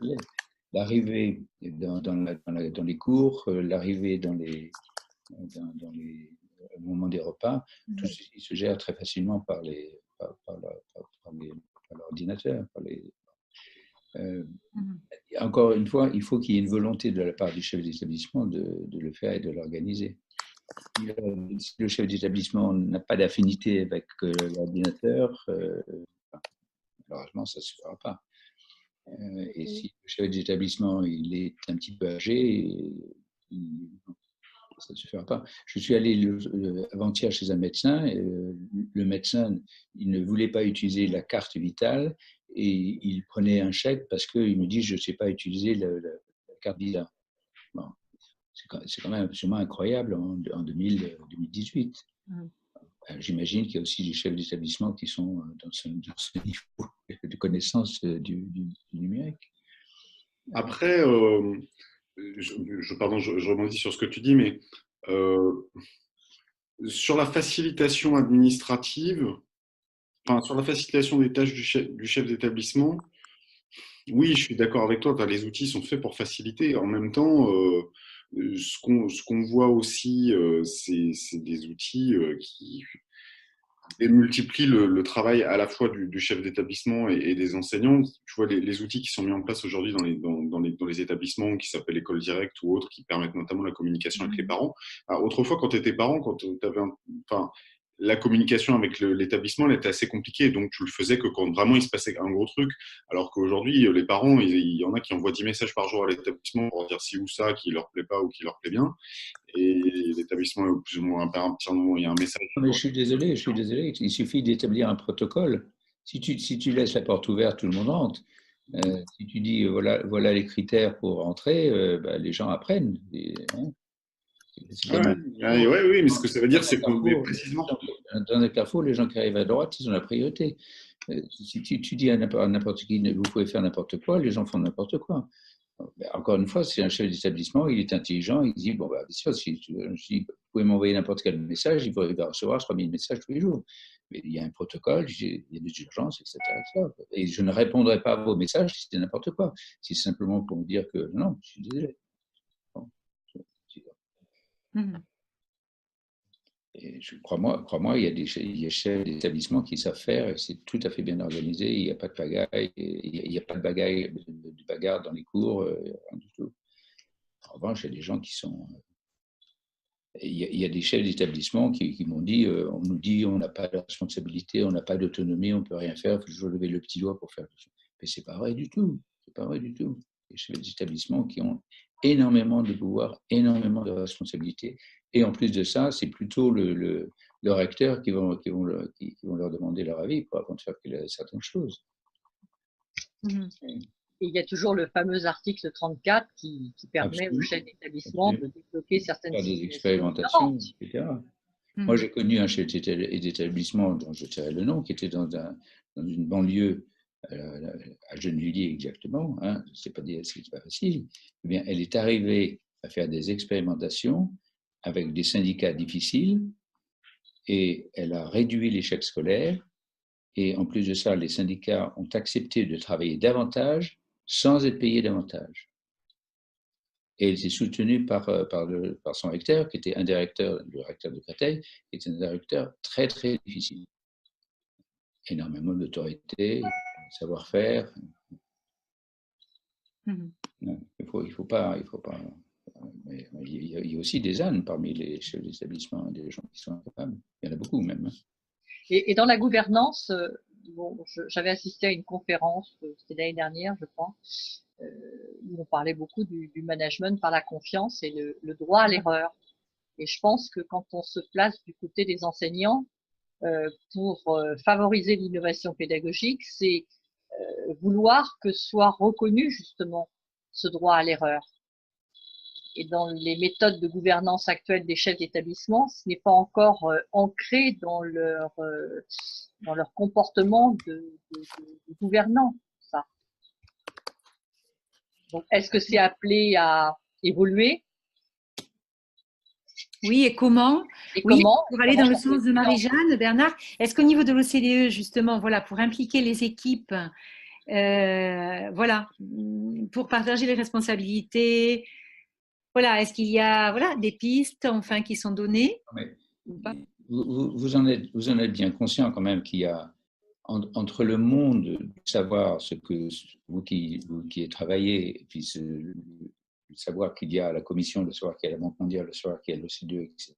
élèves. L'arrivée dans les cours, l'arrivée au moment des repas, tout ceci se gère très facilement par l'ordinateur. Encore une fois, il faut qu'il y ait une volonté de la part du chef d'établissement de le faire et de l'organiser. Si le chef d'établissement n'a pas d'affinité avec l'ordinateur, malheureusement, ça ne se fera pas. Et si le chef d'établissement il est un petit peu âgé, ça ne se fera pas. Je suis allé avant-hier chez un médecin, et le médecin il ne voulait pas utiliser la carte vitale et il prenait un chèque parce qu'il me dit je ne sais pas utiliser la carte vitale. Bon. C'est quand même absolument incroyable en 2018. J'imagine qu'il y a aussi des chefs d'établissement qui sont dans ce niveau de connaissance du numérique. Après, je rebondis sur ce que tu dis, mais sur la facilitation administrative, enfin, sur la facilitation des tâches du chef d'établissement, oui, je suis d'accord avec toi, les outils sont faits pour faciliter. En même temps, ce qu'on voit aussi, c'est des outils qui démultiplient le travail à la fois du chef d'établissement et des enseignants. Tu vois, les outils qui sont mis en place aujourd'hui dans les établissements qui s'appellent l'école directe ou autres, qui permettent notamment la communication avec les parents. Alors, autrefois, quand tu étais parent, quand tu avais la communication avec l'établissement, elle était assez compliquée, donc tu le faisais que quand vraiment il se passait un gros truc, alors qu'aujourd'hui, les parents, il y en a qui envoient 10 messages par jour à l'établissement pour dire si ou ça qui leur plaît pas ou qui leur plaît bien, et l'établissement est plus ou moins un petit moment, il y a un message. Mais je suis désolé, il suffit d'établir un protocole. Si tu laisses la porte ouverte, tout le monde rentre. Si tu dis voilà les critères pour entrer, les gens apprennent. Oui, mais ce que ça veut dire, c'est qu'on précisément. Dans les carrefours, les gens qui arrivent à droite, ils ont la priorité. Si tu dis à n'importe qui, vous pouvez faire n'importe quoi, les gens font n'importe quoi. Encore une fois, c'est un chef d'établissement, il est intelligent, il dit bon, bien sûr, si vous pouvez m'envoyer n'importe quel message, il va recevoir 3000 messages tous les jours. Mais il y a un protocole, il y a des urgences, etc., etc. Et je ne répondrai pas à vos messages si c'est n'importe quoi. Si c'est simplement pour me dire que non, je suis désolé. Bon, et crois-moi, il y a des chefs d'établissement qui savent faire, et c'est tout à fait bien organisé, il n'y a pas de pagaille, il n'y a pas de bagarre dans les cours, rien du tout. En revanche, il y a des gens qui sont... Il y a des chefs d'établissement qui m'ont dit, on nous dit, on n'a pas de responsabilité, on n'a pas d'autonomie, on ne peut rien faire, il faut toujours lever le petit doigt pour faire tout ça. Mais ce n'est pas vrai du tout, c'est pas vrai du tout. Les chefs d'établissement qui ont énormément de pouvoir, énormément de responsabilités. Et en plus de ça, c'est plutôt le recteur qui vont leur demander leur avis avant de faire certaines choses. Et il y a toujours le fameux article 34 qui permet au chef d'établissement de débloquer certaines faire des expérimentations, etc. Moi, j'ai connu un chef d'établissement dont je tairai le nom, qui était dans une banlieue à Gennevilliers exactement, hein, c'est pas facile. Eh bien, elle est arrivée à faire des expérimentations avec des syndicats difficiles et elle a réduit l'échec scolaire. Et en plus de ça, les syndicats ont accepté de travailler davantage sans être payés davantage. Et elle était soutenue par son recteur, qui était le recteur de Créteil, qui était un directeur très, très difficile. Énormément d'autorité, savoir-faire. Il faut pas. Mais il y a aussi des ânes parmi les chefs d'établissement, des gens qui sont incapables. Il y en a beaucoup même. Et dans la gouvernance, j'avais assisté à une conférence, c'était l'année dernière, je crois, où on parlait beaucoup du management par la confiance et le droit à l'erreur. Et je pense que quand on se place du côté des enseignants pour favoriser l'innovation pédagogique, c'est vouloir que soit reconnu justement ce droit à l'erreur. Et dans les méthodes de gouvernance actuelles des chefs d'établissement, ce n'est pas encore ancré dans leur comportement de gouvernant, ça. Donc, est-ce que c'est appelé à évoluer? Oui, et comment? Et Oui, comment? pour aller dans le sens de Marie-Jeanne, Bernard, est-ce qu'au niveau de l'OCDE, justement, voilà, pour impliquer les équipes, voilà, pour partager les responsabilités, voilà, est-ce qu'il y a voilà, des pistes enfin, qui sont données? Vous en êtes bien conscient quand même qu'il y a entre le monde du savoir, ce que vous qui avez travaillé, et puis le savoir qu'il y a à la Commission, le savoir qu'il y a à la Banque mondiale, le savoir qu'il y a à l'OCDE, etc.,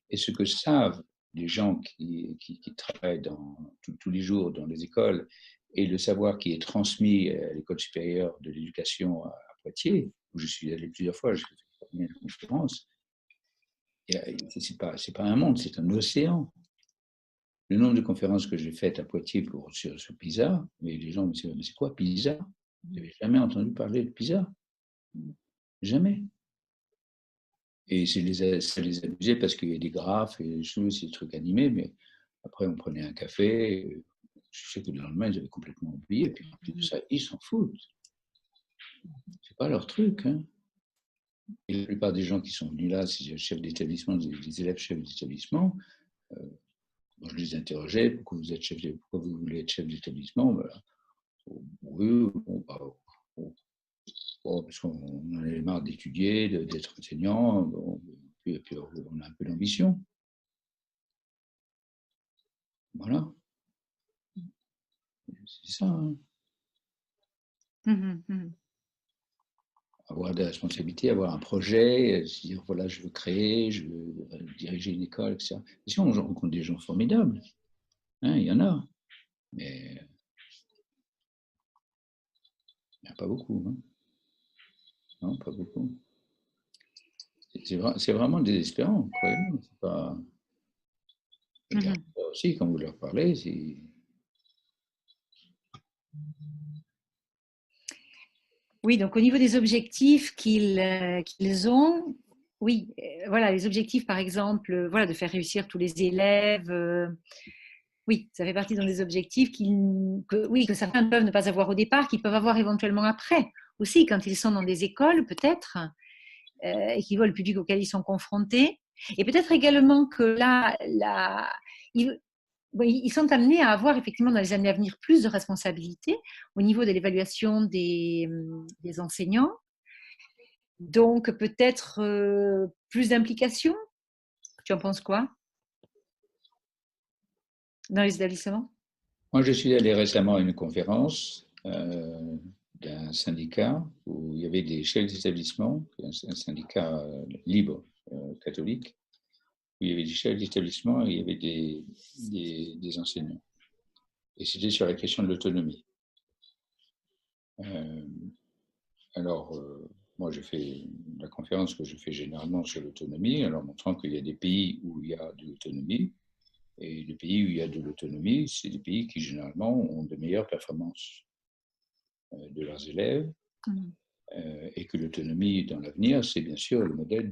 et ce que savent les gens qui travaillent tous les jours dans les écoles, et le savoir qui est transmis à l'École supérieure de l'éducation à Poitiers, où je suis allé plusieurs fois, j'ai fait une conférence. C'est pas un monde, c'est un océan. Le nombre de conférences que j'ai faites à Poitiers sur PISA, mais les gens me disent, mais c'est quoi PISA? Vous n'avez jamais entendu parler de PISA? Jamais. Et ça les amusait parce qu'il y a des graphes et des choses, des trucs animés, mais après on prenait un café, je sais que le lendemain ils avaient complètement oublié, et puis en plus de ça, ils s'en foutent. C'est pas leur truc, hein. Et la plupart des gens qui sont venus là, c'est des chefs d'établissement, des élèves chefs d'établissement, je les interrogeais, pourquoi vous voulez être chef d'établissement? Voilà. Oui, parce qu'on en avait marre d'étudier, d'être enseignant, puis on a un peu d'ambition. Voilà. C'est ça. Hein. Avoir des responsabilités, avoir un projet, se dire voilà, je veux créer, je veux diriger une école, etc. Si on rencontre des gens formidables, hein, il y en a, mais il n'y en a pas beaucoup. Hein. Non, pas beaucoup. C'est vraiment désespérant, croyez-moi. C'est pas. Aussi, quand vous leur parlez, c'est. Oui, donc au niveau des objectifs qu'ils ont, oui, voilà, les objectifs, par exemple, voilà, de faire réussir tous les élèves. Oui, ça fait partie dans les objectifs que certains peuvent ne pas avoir au départ, qu'ils peuvent avoir éventuellement après, aussi quand ils sont dans des écoles, peut-être, et qui voient le public auquel ils sont confrontés. Et peut-être également que là, ils sont amenés à avoir effectivement dans les années à venir plus de responsabilités au niveau de l'évaluation des enseignants. Donc peut-être plus d'implication. Tu en penses quoi dans les établissements? Moi, je suis allé récemment à une conférence d'un syndicat où il y avait des chefs d'établissement, un syndicat libre catholique, où il y avait des chefs d'établissement et il y avait des enseignants. Et c'était sur la question de l'autonomie. Alors, moi, j'ai fait la conférence que je fais généralement sur l'autonomie, alors montrant qu'il y a des pays où il y a de l'autonomie, et les pays où il y a de l'autonomie, c'est des pays qui généralement ont de meilleures performances de leurs élèves, et que l'autonomie dans l'avenir, c'est bien sûr le modèle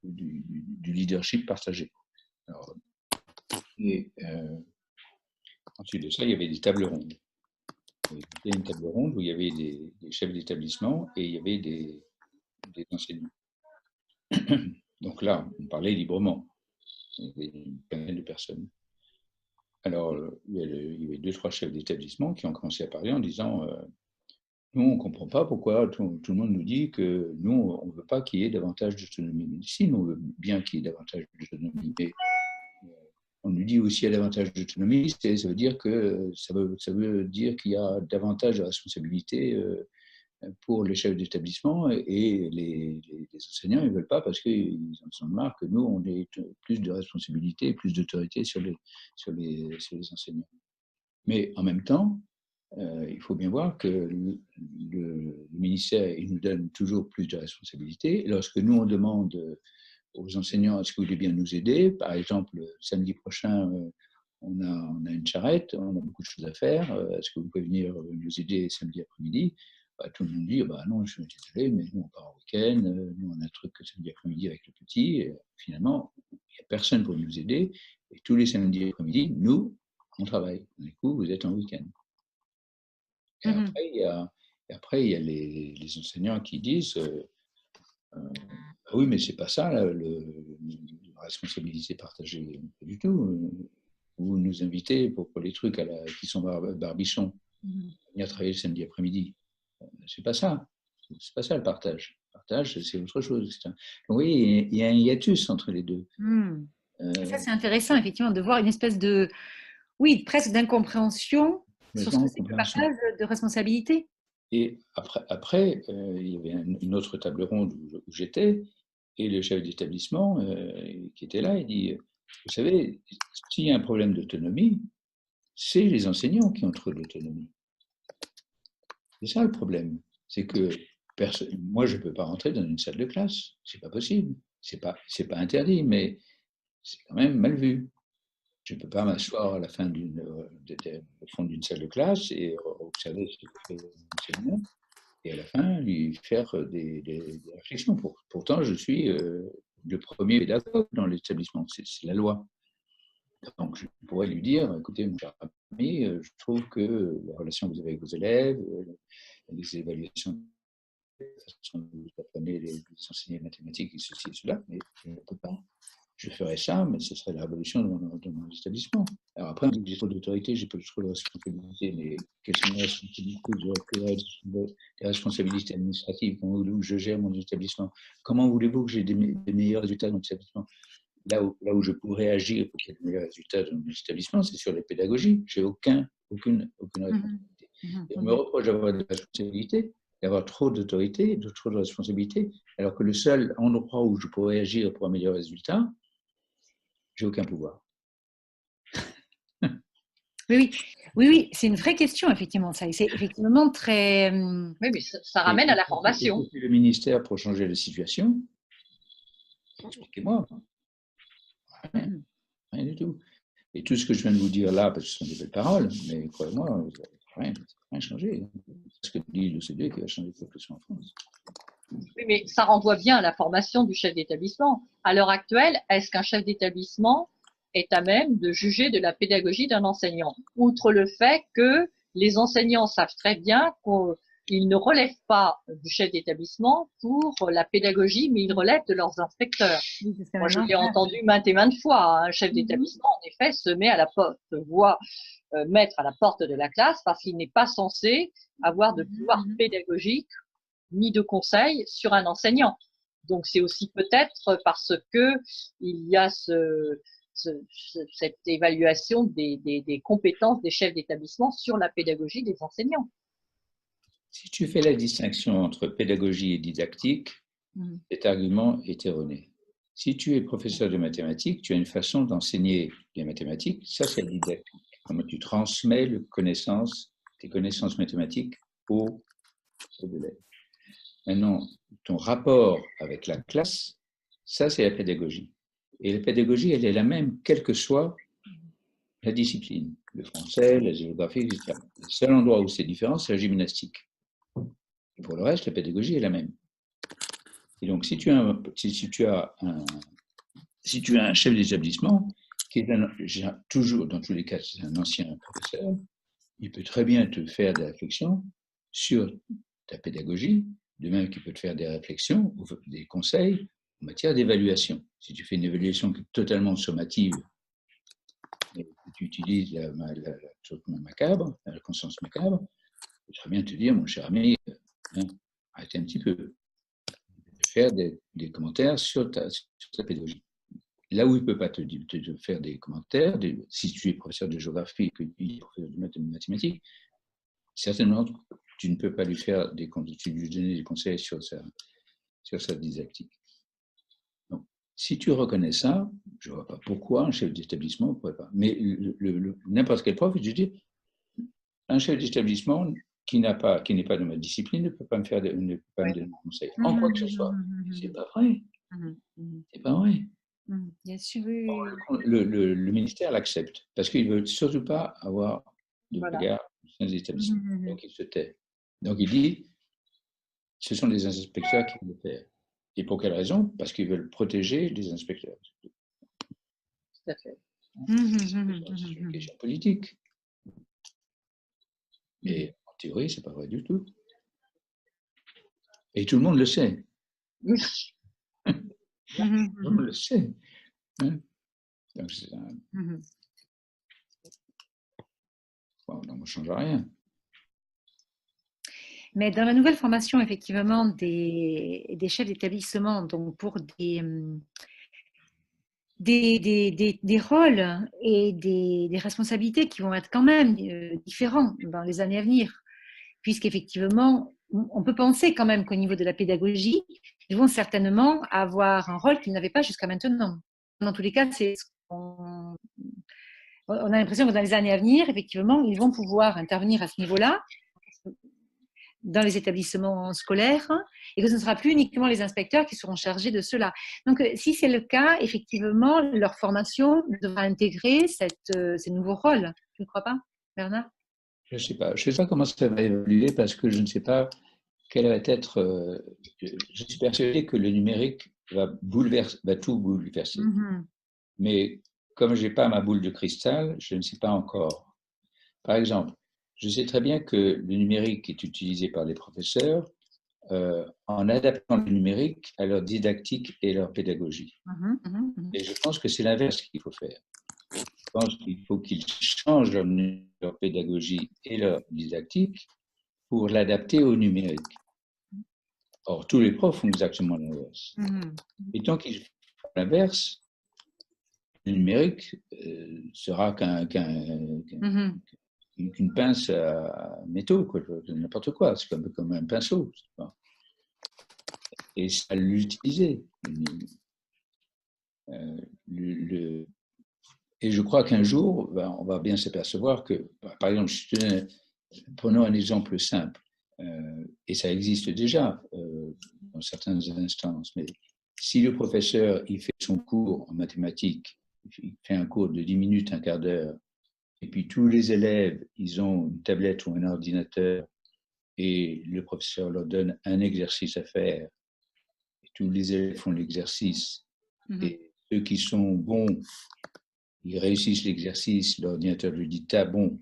du leadership partagé. Alors, ensuite de ça, il y avait des tables rondes. Il y avait une table ronde où il y avait des chefs d'établissement et il y avait des enseignants. Donc là, on parlait librement. Il y avait une quinzaine de personnes. Alors, il y avait 2-3 chefs d'établissement qui ont commencé à parler en disant nous, on ne comprend pas pourquoi tout le monde nous dit que nous, on ne veut pas qu'il y ait davantage d'autonomie. Si, nous, on veut bien qu'il y ait davantage d'autonomie, mais on nous dit aussi qu'il y a davantage d'autonomie, ça veut dire que ça veut dire qu'il y a davantage de responsabilités pour les chefs d'établissement et les enseignants, ils ne veulent pas parce qu'ils en ont marre que nous, on ait plus de responsabilités et plus d'autorité sur les enseignants. Mais en même temps, il faut bien voir que le ministère, il nous donne toujours plus de responsabilités. Lorsque nous, on demande aux enseignants, est-ce que vous voulez bien nous aider? Par exemple, samedi prochain, on a une charrette, on a beaucoup de choses à faire. Est-ce que vous pouvez venir nous aider samedi après-midi? Tout le monde dit, non, je suis désolé, mais nous, on part en week-end, nous, on a un truc samedi après-midi avec le petit. Et finalement, il n'y a personne pour nous aider. Et tous les samedis après-midi, nous, on travaille. Du coup, vous êtes en week-end. Et après, il y a les enseignants qui disent, oui, mais c'est pas ça, la responsabilité partagée. Pas du tout. Vous nous invitez pour les trucs qui sont barbichons, venir travailler le samedi après-midi. C'est pas ça. C'est pas ça le partage. Le partage, c'est autre chose. Donc oui, il y a un hiatus entre les deux. Ça, c'est intéressant, effectivement, de voir une espèce de, oui, presque d'incompréhension sur ce que c'est que le partage de responsabilité. Et après il y avait une autre table ronde où j'étais, et le chef d'établissement qui était là, il dit, vous savez, s'il y a un problème d'autonomie, c'est les enseignants qui ont trop d'autonomie. C'est ça le problème. C'est que moi, je ne peux pas rentrer dans une salle de classe. C'est pas possible. C'est pas interdit, mais c'est quand même mal vu. Je ne peux pas m'asseoir à la fin au fond d'une salle de classe et observer ce que fait l'enseignant, et à la fin, lui faire des réflexions. Pourtant, je suis le premier pédagogue dans l'établissement. C'est la loi. Donc, je pourrais lui dire, écoutez, mon cher ami, je trouve que la relation que vous avez avec vos élèves, les évaluations, la façon dont vous apprenez les enseigner les mathématiques et ceci et cela, mais je ne peux pas. Je ferais ça, mais ce serait la révolution de mon établissement. Alors après, on dit que j'ai trop d'autorité, j'ai pas trop de responsabilité, mais quelles sont les responsabilités? Des responsabilités administratives, où je gère mon établissement. Comment voulez-vous que j'ai des meilleurs résultats dans mon établissement? Là où je pourrais agir pour qu'il y ait de meilleurs résultats dans mon établissement, c'est sur la pédagogie. Je n'ai aucune responsabilité. Et on me reproche d'avoir des responsabilités, d'avoir trop d'autorité, trop de responsabilités, alors que le seul endroit où je pourrais agir pour améliorer les résultats, j'ai aucun pouvoir. Oui, c'est une vraie question, effectivement. Ça, c'est effectivement très. Oui, mais ça ramène à la formation. Le ministère pour changer la situation, expliquez-moi. Rien du tout. Et tout ce que je viens de vous dire là, parce que ce sont des belles paroles, mais croyez-moi, rien changé. Ce que dit l'OCDE qui va changer quelque chose en France. Oui, mais ça renvoie bien à la formation du chef d'établissement. À l'heure actuelle, est-ce qu'un chef d'établissement est à même de juger de la pédagogie d'un enseignant? Outre le fait que les enseignants savent très bien qu'ils ne relèvent pas du chef d'établissement pour la pédagogie, mais ils relèvent de leurs inspecteurs. Moi, je l'ai entendu maintes et maintes fois. Un chef d'établissement, en effet, se met à la porte, mettre à la porte de la classe parce qu'il n'est pas censé avoir de pouvoir pédagogique ni de conseil sur un enseignant. Donc, c'est aussi peut-être parce que il y a cette évaluation des compétences des chefs d'établissement sur la pédagogie des enseignants. Si tu fais la distinction entre pédagogie et didactique, cet argument est erroné. Si tu es professeur de mathématiques, tu as une façon d'enseigner les mathématiques, ça c'est la didactique. Comment tu transmets tes connaissances mathématiques aux élèves. Maintenant, ton rapport avec la classe, ça c'est la pédagogie. Et la pédagogie, elle est la même, quelle que soit la discipline. Le français, la géographie, etc. Le seul endroit où c'est différent, c'est la gymnastique. Et pour le reste, la pédagogie est la même. Et donc, si tu as un chef d'établissement, qui est toujours, dans tous les cas, c'est un ancien professeur, il peut très bien te faire des réflexions sur ta pédagogie, de même qu'il peut te faire des réflexions ou des conseils en matière d'évaluation. Si tu fais une évaluation qui est totalement sommative, et que tu utilises la conscience macabre, il peut très bien te dire, mon cher ami, arrêtez un petit peu. Faire des commentaires sur ta pédagogie. Là où il ne peut pas te faire des commentaires, si tu es professeur de géographie et qu'il est professeur de mathématiques, certainement, tu ne peux pas lui donner des conseils sur sa didactique. Donc, si tu reconnais ça, je ne vois pas pourquoi un chef d'établissement ne pourrait pas. Mais n'importe quel prof, je dis, un chef d'établissement qui n'est pas de ma discipline ne peut pas me donner des conseils. En quoi que ce soit. C'est pas vrai. C'est pas vrai. Bien sûr, oui, oui, oui. Le ministère l'accepte parce qu'il ne veut surtout pas avoir de Voilà. bagarre dans les établissements. Mhm. Donc, il se tait. Donc, il dit, ce sont les inspecteurs qui vont le faire. Et pour quelle raison? Parce qu'ils veulent protéger les inspecteurs. Tout à fait. C'est une question politique. Mais en théorie, ce n'est pas vrai du tout. Et tout le monde le sait. Tout le monde le sait. Hein? Donc, bon, on ne change rien. Mais dans la nouvelle formation, effectivement, des chefs d'établissement, donc pour des rôles et des responsabilités qui vont être quand même différents dans les années à venir, puisqu'effectivement, on peut penser quand même qu'au niveau de la pédagogie, ils vont certainement avoir un rôle qu'ils n'avaient pas jusqu'à maintenant. Dans tous les cas, on a l'impression que dans les années à venir, effectivement, ils vont pouvoir intervenir à ce niveau-là dans les établissements scolaires et que ce ne sera plus uniquement les inspecteurs qui seront chargés de cela. Donc, si c'est le cas, effectivement, leur formation devra intégrer ces nouveaux rôles. Tu ne crois pas, Bernard? Je ne sais pas. Je ne sais pas comment ça va évoluer parce que je ne sais pas quelle va être. Je suis persuadé que le numérique va tout bouleverser. Mais comme je n'ai pas ma boule de cristal, je ne sais pas encore. Par exemple, je sais très bien que le numérique est utilisé par les professeurs en adaptant le numérique à leur didactique et leur pédagogie. Et je pense que c'est l'inverse qu'il faut faire. Je pense qu'il faut qu'ils changent leur pédagogie et leur didactique pour l'adapter au numérique. Or, tous les profs font exactement l'inverse. Et tant qu'ils font l'inverse, le numérique sera qu'une pince à métaux, n'importe quoi. C'est comme un pinceau. Et ça l'utiliser. Et je crois qu'un jour, on va bien s'apercevoir que, par exemple, prenons un exemple simple, et ça existe déjà dans certaines instances, mais si le professeur il fait son cours en mathématiques, il fait un cours de 10 minutes, un quart d'heure, et puis tous les élèves, ils ont une tablette ou un ordinateur, et le professeur leur donne un exercice à faire, et tous les élèves font l'exercice, et ceux qui sont bons, ils réussissent l'exercice, l'ordinateur lui dit « t'as bon »,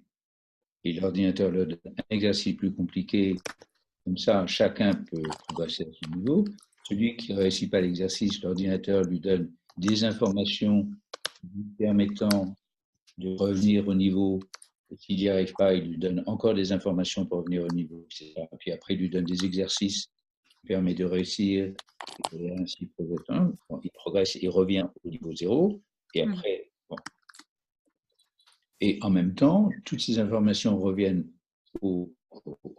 et l'ordinateur leur donne un exercice plus compliqué. Comme ça, chacun peut progresser à son niveau. Celui qui ne réussit pas l'exercice, l'ordinateur lui donne des informations lui permettant de revenir au niveau. Et s'il n'y arrive pas, il lui donne encore des informations pour revenir au niveau, etc. Puis après, il lui donne des exercices qui permettent de réussir. Et ainsi, il progresse, il revient au niveau 0. Et après, bon. Et en même temps, toutes ces informations reviennent au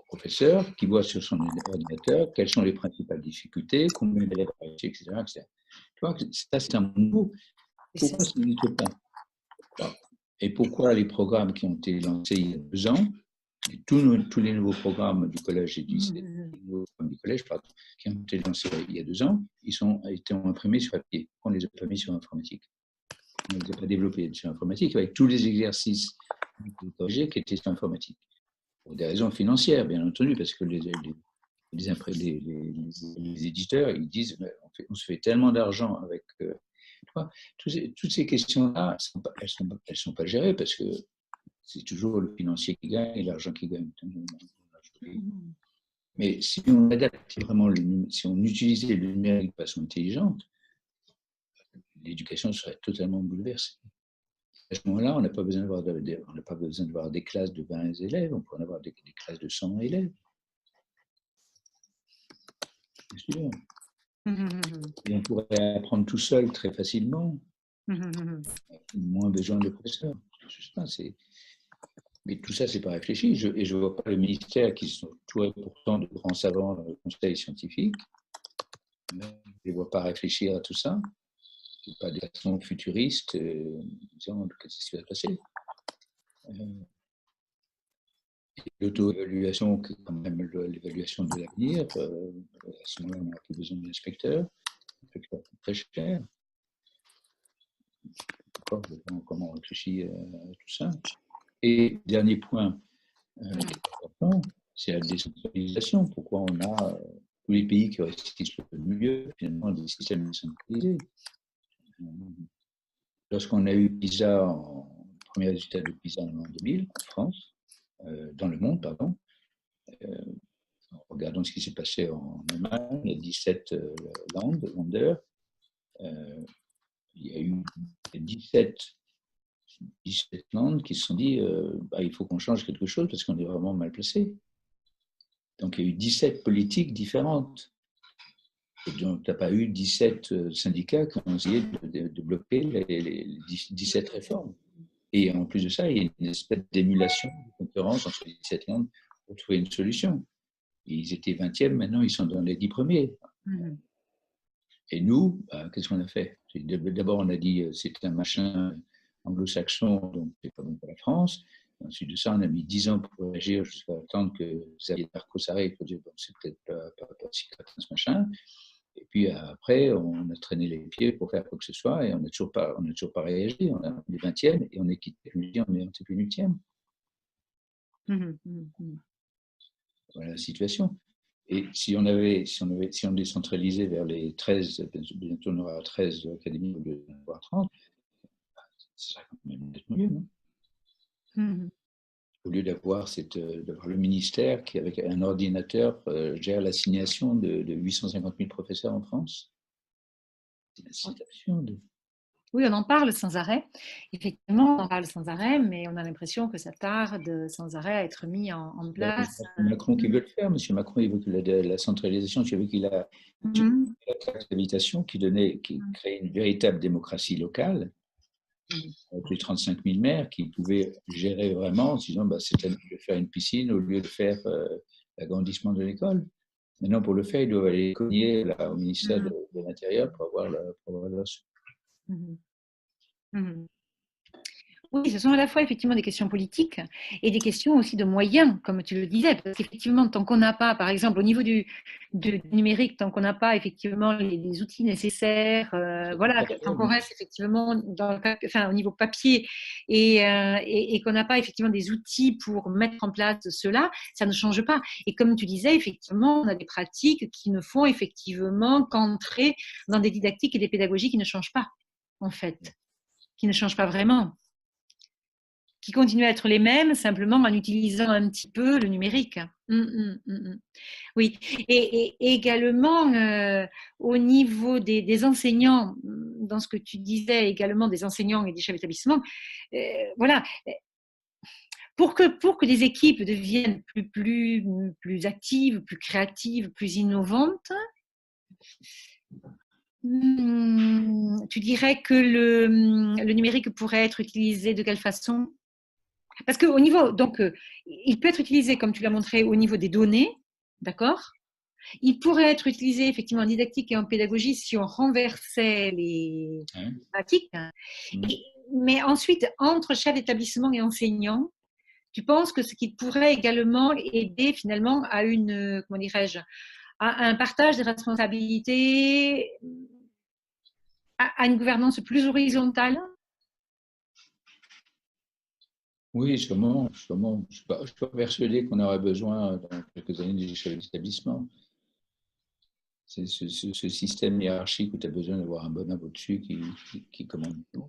professeur qui voit sur son ordinateur quelles sont les principales difficultés, combien d'élèves réussissent, etc., etc. Tu vois, ça, c'est un mot. Pourquoi ça n'existe pas? Et pourquoi les programmes qui ont été lancés il y a 2 ans, tous les nouveaux programmes du collège et du lycée, pardon, qui ont été lancés il y a 2 ans, ils ont été imprimés sur papier. On les a pas mis sur informatique. On ne les a pas développés sur informatique avec tous les exercices corrigés qui étaient sur informatique. Pour des raisons financières, bien entendu, parce que les éditeurs, ils disent on se fait tellement d'argent avec. Toutes ces questions-là, elles ne sont pas gérées parce que c'est toujours le financier qui gagne et l'argent qui gagne. Mais si on adaptait vraiment, si on utilisait le numérique de façon intelligente, l'éducation serait totalement bouleversée. À ce moment-là, on n'a pas besoin d'avoir des classes de 20 élèves, on pourrait avoir des classes de 100 élèves. C'est sûr. Et on pourrait apprendre tout seul très facilement. Moins besoin de professeurs. Mais tout ça, c'est pas réfléchi. Et je ne vois pas le ministère qui sont entourés pourtant de grands savants dans le conseil scientifique. Mais je ne les vois pas réfléchir à tout ça. C'est pas des façons futuristes, disant qu'est-ce qui va se passer. L'auto-évaluation, qui est quand même l'évaluation de l'avenir, à ce moment-là, on n'a plus besoin d'inspecteurs, très cher. encore comment on réfléchit à tout ça. Et dernier point important, c'est la décentralisation. Pourquoi on a tous les pays qui réussissent le mieux, finalement, des systèmes décentralisés. Lorsqu'on a eu PISA, le premier résultat de PISA en 2000, en France, dans le monde, pardon, regardons ce qui s'est passé en Allemagne, il y a 17 Länder, il y a eu 17 Landes qui se sont dit il faut qu'on change quelque chose parce qu'on est vraiment mal placé. Donc il y a eu 17 politiques différentes. Et donc, tu n'as pas eu 17 syndicats qui ont essayé de bloquer les 17 réformes. Et en plus de ça, il y a une espèce d'émulation, de concurrence entre les 17 langues pour trouver une solution. Ils étaient 20e, maintenant ils sont dans les 10 premiers. Et nous, qu'est-ce qu'on a fait? D'abord, on a dit c'est un machin anglo-saxon, donc c'est pas bon pour la France. Ensuite de ça, on a mis 10 ans pour réagir jusqu'à attendre que Xavier Darcos arrive pour dire bon, c'est peut-être pas si grave ce machin. Et puis après, on a traîné les pieds pour faire quoi que ce soit et on n'a toujours pas réagi. On est 20e et on est quitté. On est antépénultième. Voilà la situation. Et si on décentralisait vers les 13, bientôt on aura 13 académies au lieu d'en avoir 30, ça serait quand même nettement mieux, non? Au lieu d'avoir le ministère qui, avec un ordinateur, gère l'assignation de 850 000 professeurs en France. C'est absurde. Oui, on en parle sans arrêt. Effectivement, on en parle sans arrêt, mais on a l'impression que ça tarde sans arrêt à être mis en place. C'est Macron qui veut le faire. Monsieur Macron, il veut que la centralisation, j'ai vu qu'il a la taxe d'habitation qui crée une véritable démocratie locale. Avec les 35 000 maires qui pouvaient gérer vraiment en disant c'est à nous de faire une piscine au lieu de faire l'agrandissement de l'école. Maintenant, pour le faire, ils doivent aller cogner au ministère de l'Intérieur pour avoir leur... Oui, ce sont à la fois effectivement des questions politiques et des questions aussi de moyens, comme tu le disais, parce qu'effectivement, tant qu'on n'a pas, par exemple, au niveau du numérique, tant qu'on n'a pas effectivement les outils nécessaires, voilà, tant qu'on reste effectivement au niveau papier et qu'on n'a pas effectivement des outils pour mettre en place cela, ça ne change pas. Et comme tu disais, effectivement, on a des pratiques qui ne font effectivement qu'entrer dans des didactiques et des pédagogies qui ne changent pas, en fait, qui ne changent pas vraiment, qui continuent à être les mêmes, simplement en utilisant un petit peu le numérique. Oui, et également au niveau des enseignants, dans ce que tu disais également des enseignants et des chefs d'établissement, voilà, pour que des équipes deviennent plus actives, plus créatives, plus innovantes, tu dirais que le numérique pourrait être utilisé de quelle façon? Parce qu'au niveau, donc, il peut être utilisé, comme tu l'as montré, au niveau des données, d'accord? Il pourrait être utilisé effectivement en didactique et en pédagogie si on renversait les pratiques. Mais ensuite, entre chef d'établissement et enseignant, tu penses que ce qui pourrait également aider finalement à comment dirais-je, à un partage des responsabilités, à une gouvernance plus horizontale? Oui, sûrement. Je ne suis pas persuadé qu'on aurait besoin dans quelques années des chefs d'établissement. C'est ce système hiérarchique où tu as besoin d'avoir un bonhomme au-dessus qui commande tout.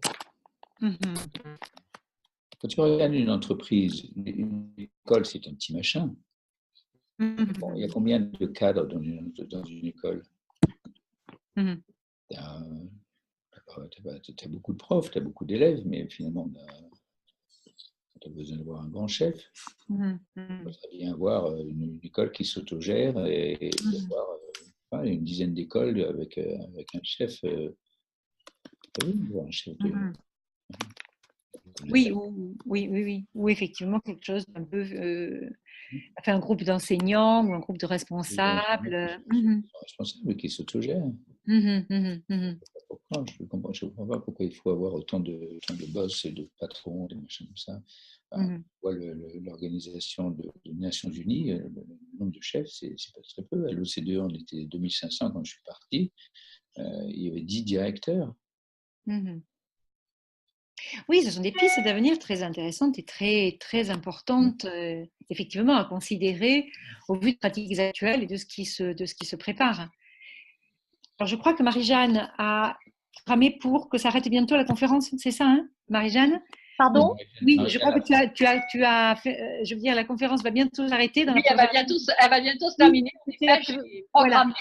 Quand tu regardes une entreprise, une école, c'est un petit machin. Bon, il y a combien de cadres dans une école? Tu as beaucoup de profs, tu as beaucoup d'élèves, mais finalement, tu as besoin d'avoir un grand chef. Il faudrait bien avoir une école qui s'autogère et d'avoir une dizaine d'écoles avec un chef. Un chef de... Oui, ou effectivement quelque chose d'un peu, un groupe d'enseignants ou un groupe de responsables. Responsables qui s'autogèrent. Je ne comprends pas pourquoi il faut avoir autant de boss et de patrons, des machins comme ça. L'organisation des Nations Unies, le nombre de chefs, c'est pas très peu. À l'OCDE, on était 2500 quand je suis parti. Il y avait 10 directeurs. Oui, ce sont des pistes d'avenir très intéressantes et très importantes, effectivement, à considérer au vu de pratiques actuelles et de ce qui se prépare. Alors, je crois que Marie-Jeanne a programmé pour que ça arrête bientôt la conférence, c'est ça, hein, Marie-Jeanne? Pardon? Oui, je crois que tu as fait, je veux dire, la conférence va bientôt s'arrêter dans Oui, la elle va bientôt se terminer. Oui, Programmée,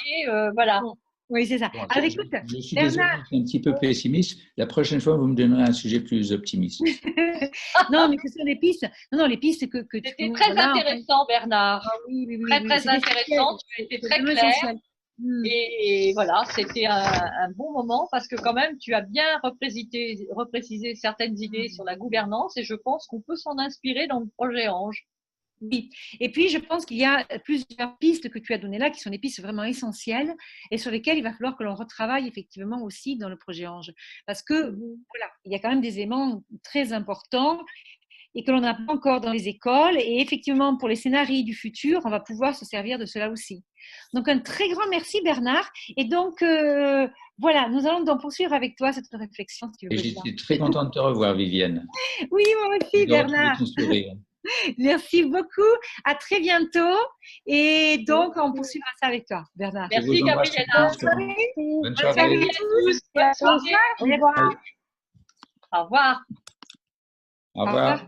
voilà. Bon, oui, c'est ça. Bon, Alors, écoute, je suis Bernard. désolé, je suis un petit peu pessimiste. La prochaine fois, vous me donnerez un sujet plus optimiste. Non, mais ce sont des pistes. Non, les pistes que tu C'était très intéressant, Bernard. Ah, oui, Très intéressant. Tu as été très clair. Et voilà, c'était un bon moment parce que quand même, tu as bien reprécisé certaines idées sur la gouvernance et je pense qu'on peut s'en inspirer dans le projet Ange. Oui, et puis je pense qu'il y a plusieurs pistes que tu as données là qui sont des pistes vraiment essentielles et sur lesquelles il va falloir que l'on retravaille effectivement aussi dans le projet Ange. Parce que voilà, il y a quand même des éléments très importants et que l'on n'a pas encore dans les écoles. Et effectivement, pour les scénarios du futur, on va pouvoir se servir de cela aussi. Donc, un très grand merci, Bernard. Et donc, voilà, nous allons donc poursuivre avec toi cette réflexion. Si tu veux et j'étais très content de te revoir, Viviane. Oui, moi aussi, Bernard. Ton sourire. Merci beaucoup. À très bientôt. Et donc, on poursuivra ça avec toi, Bernard. Merci, Gabriela. Bonne soirée à tous. Bonne soirée. Au revoir. Au revoir. Au revoir.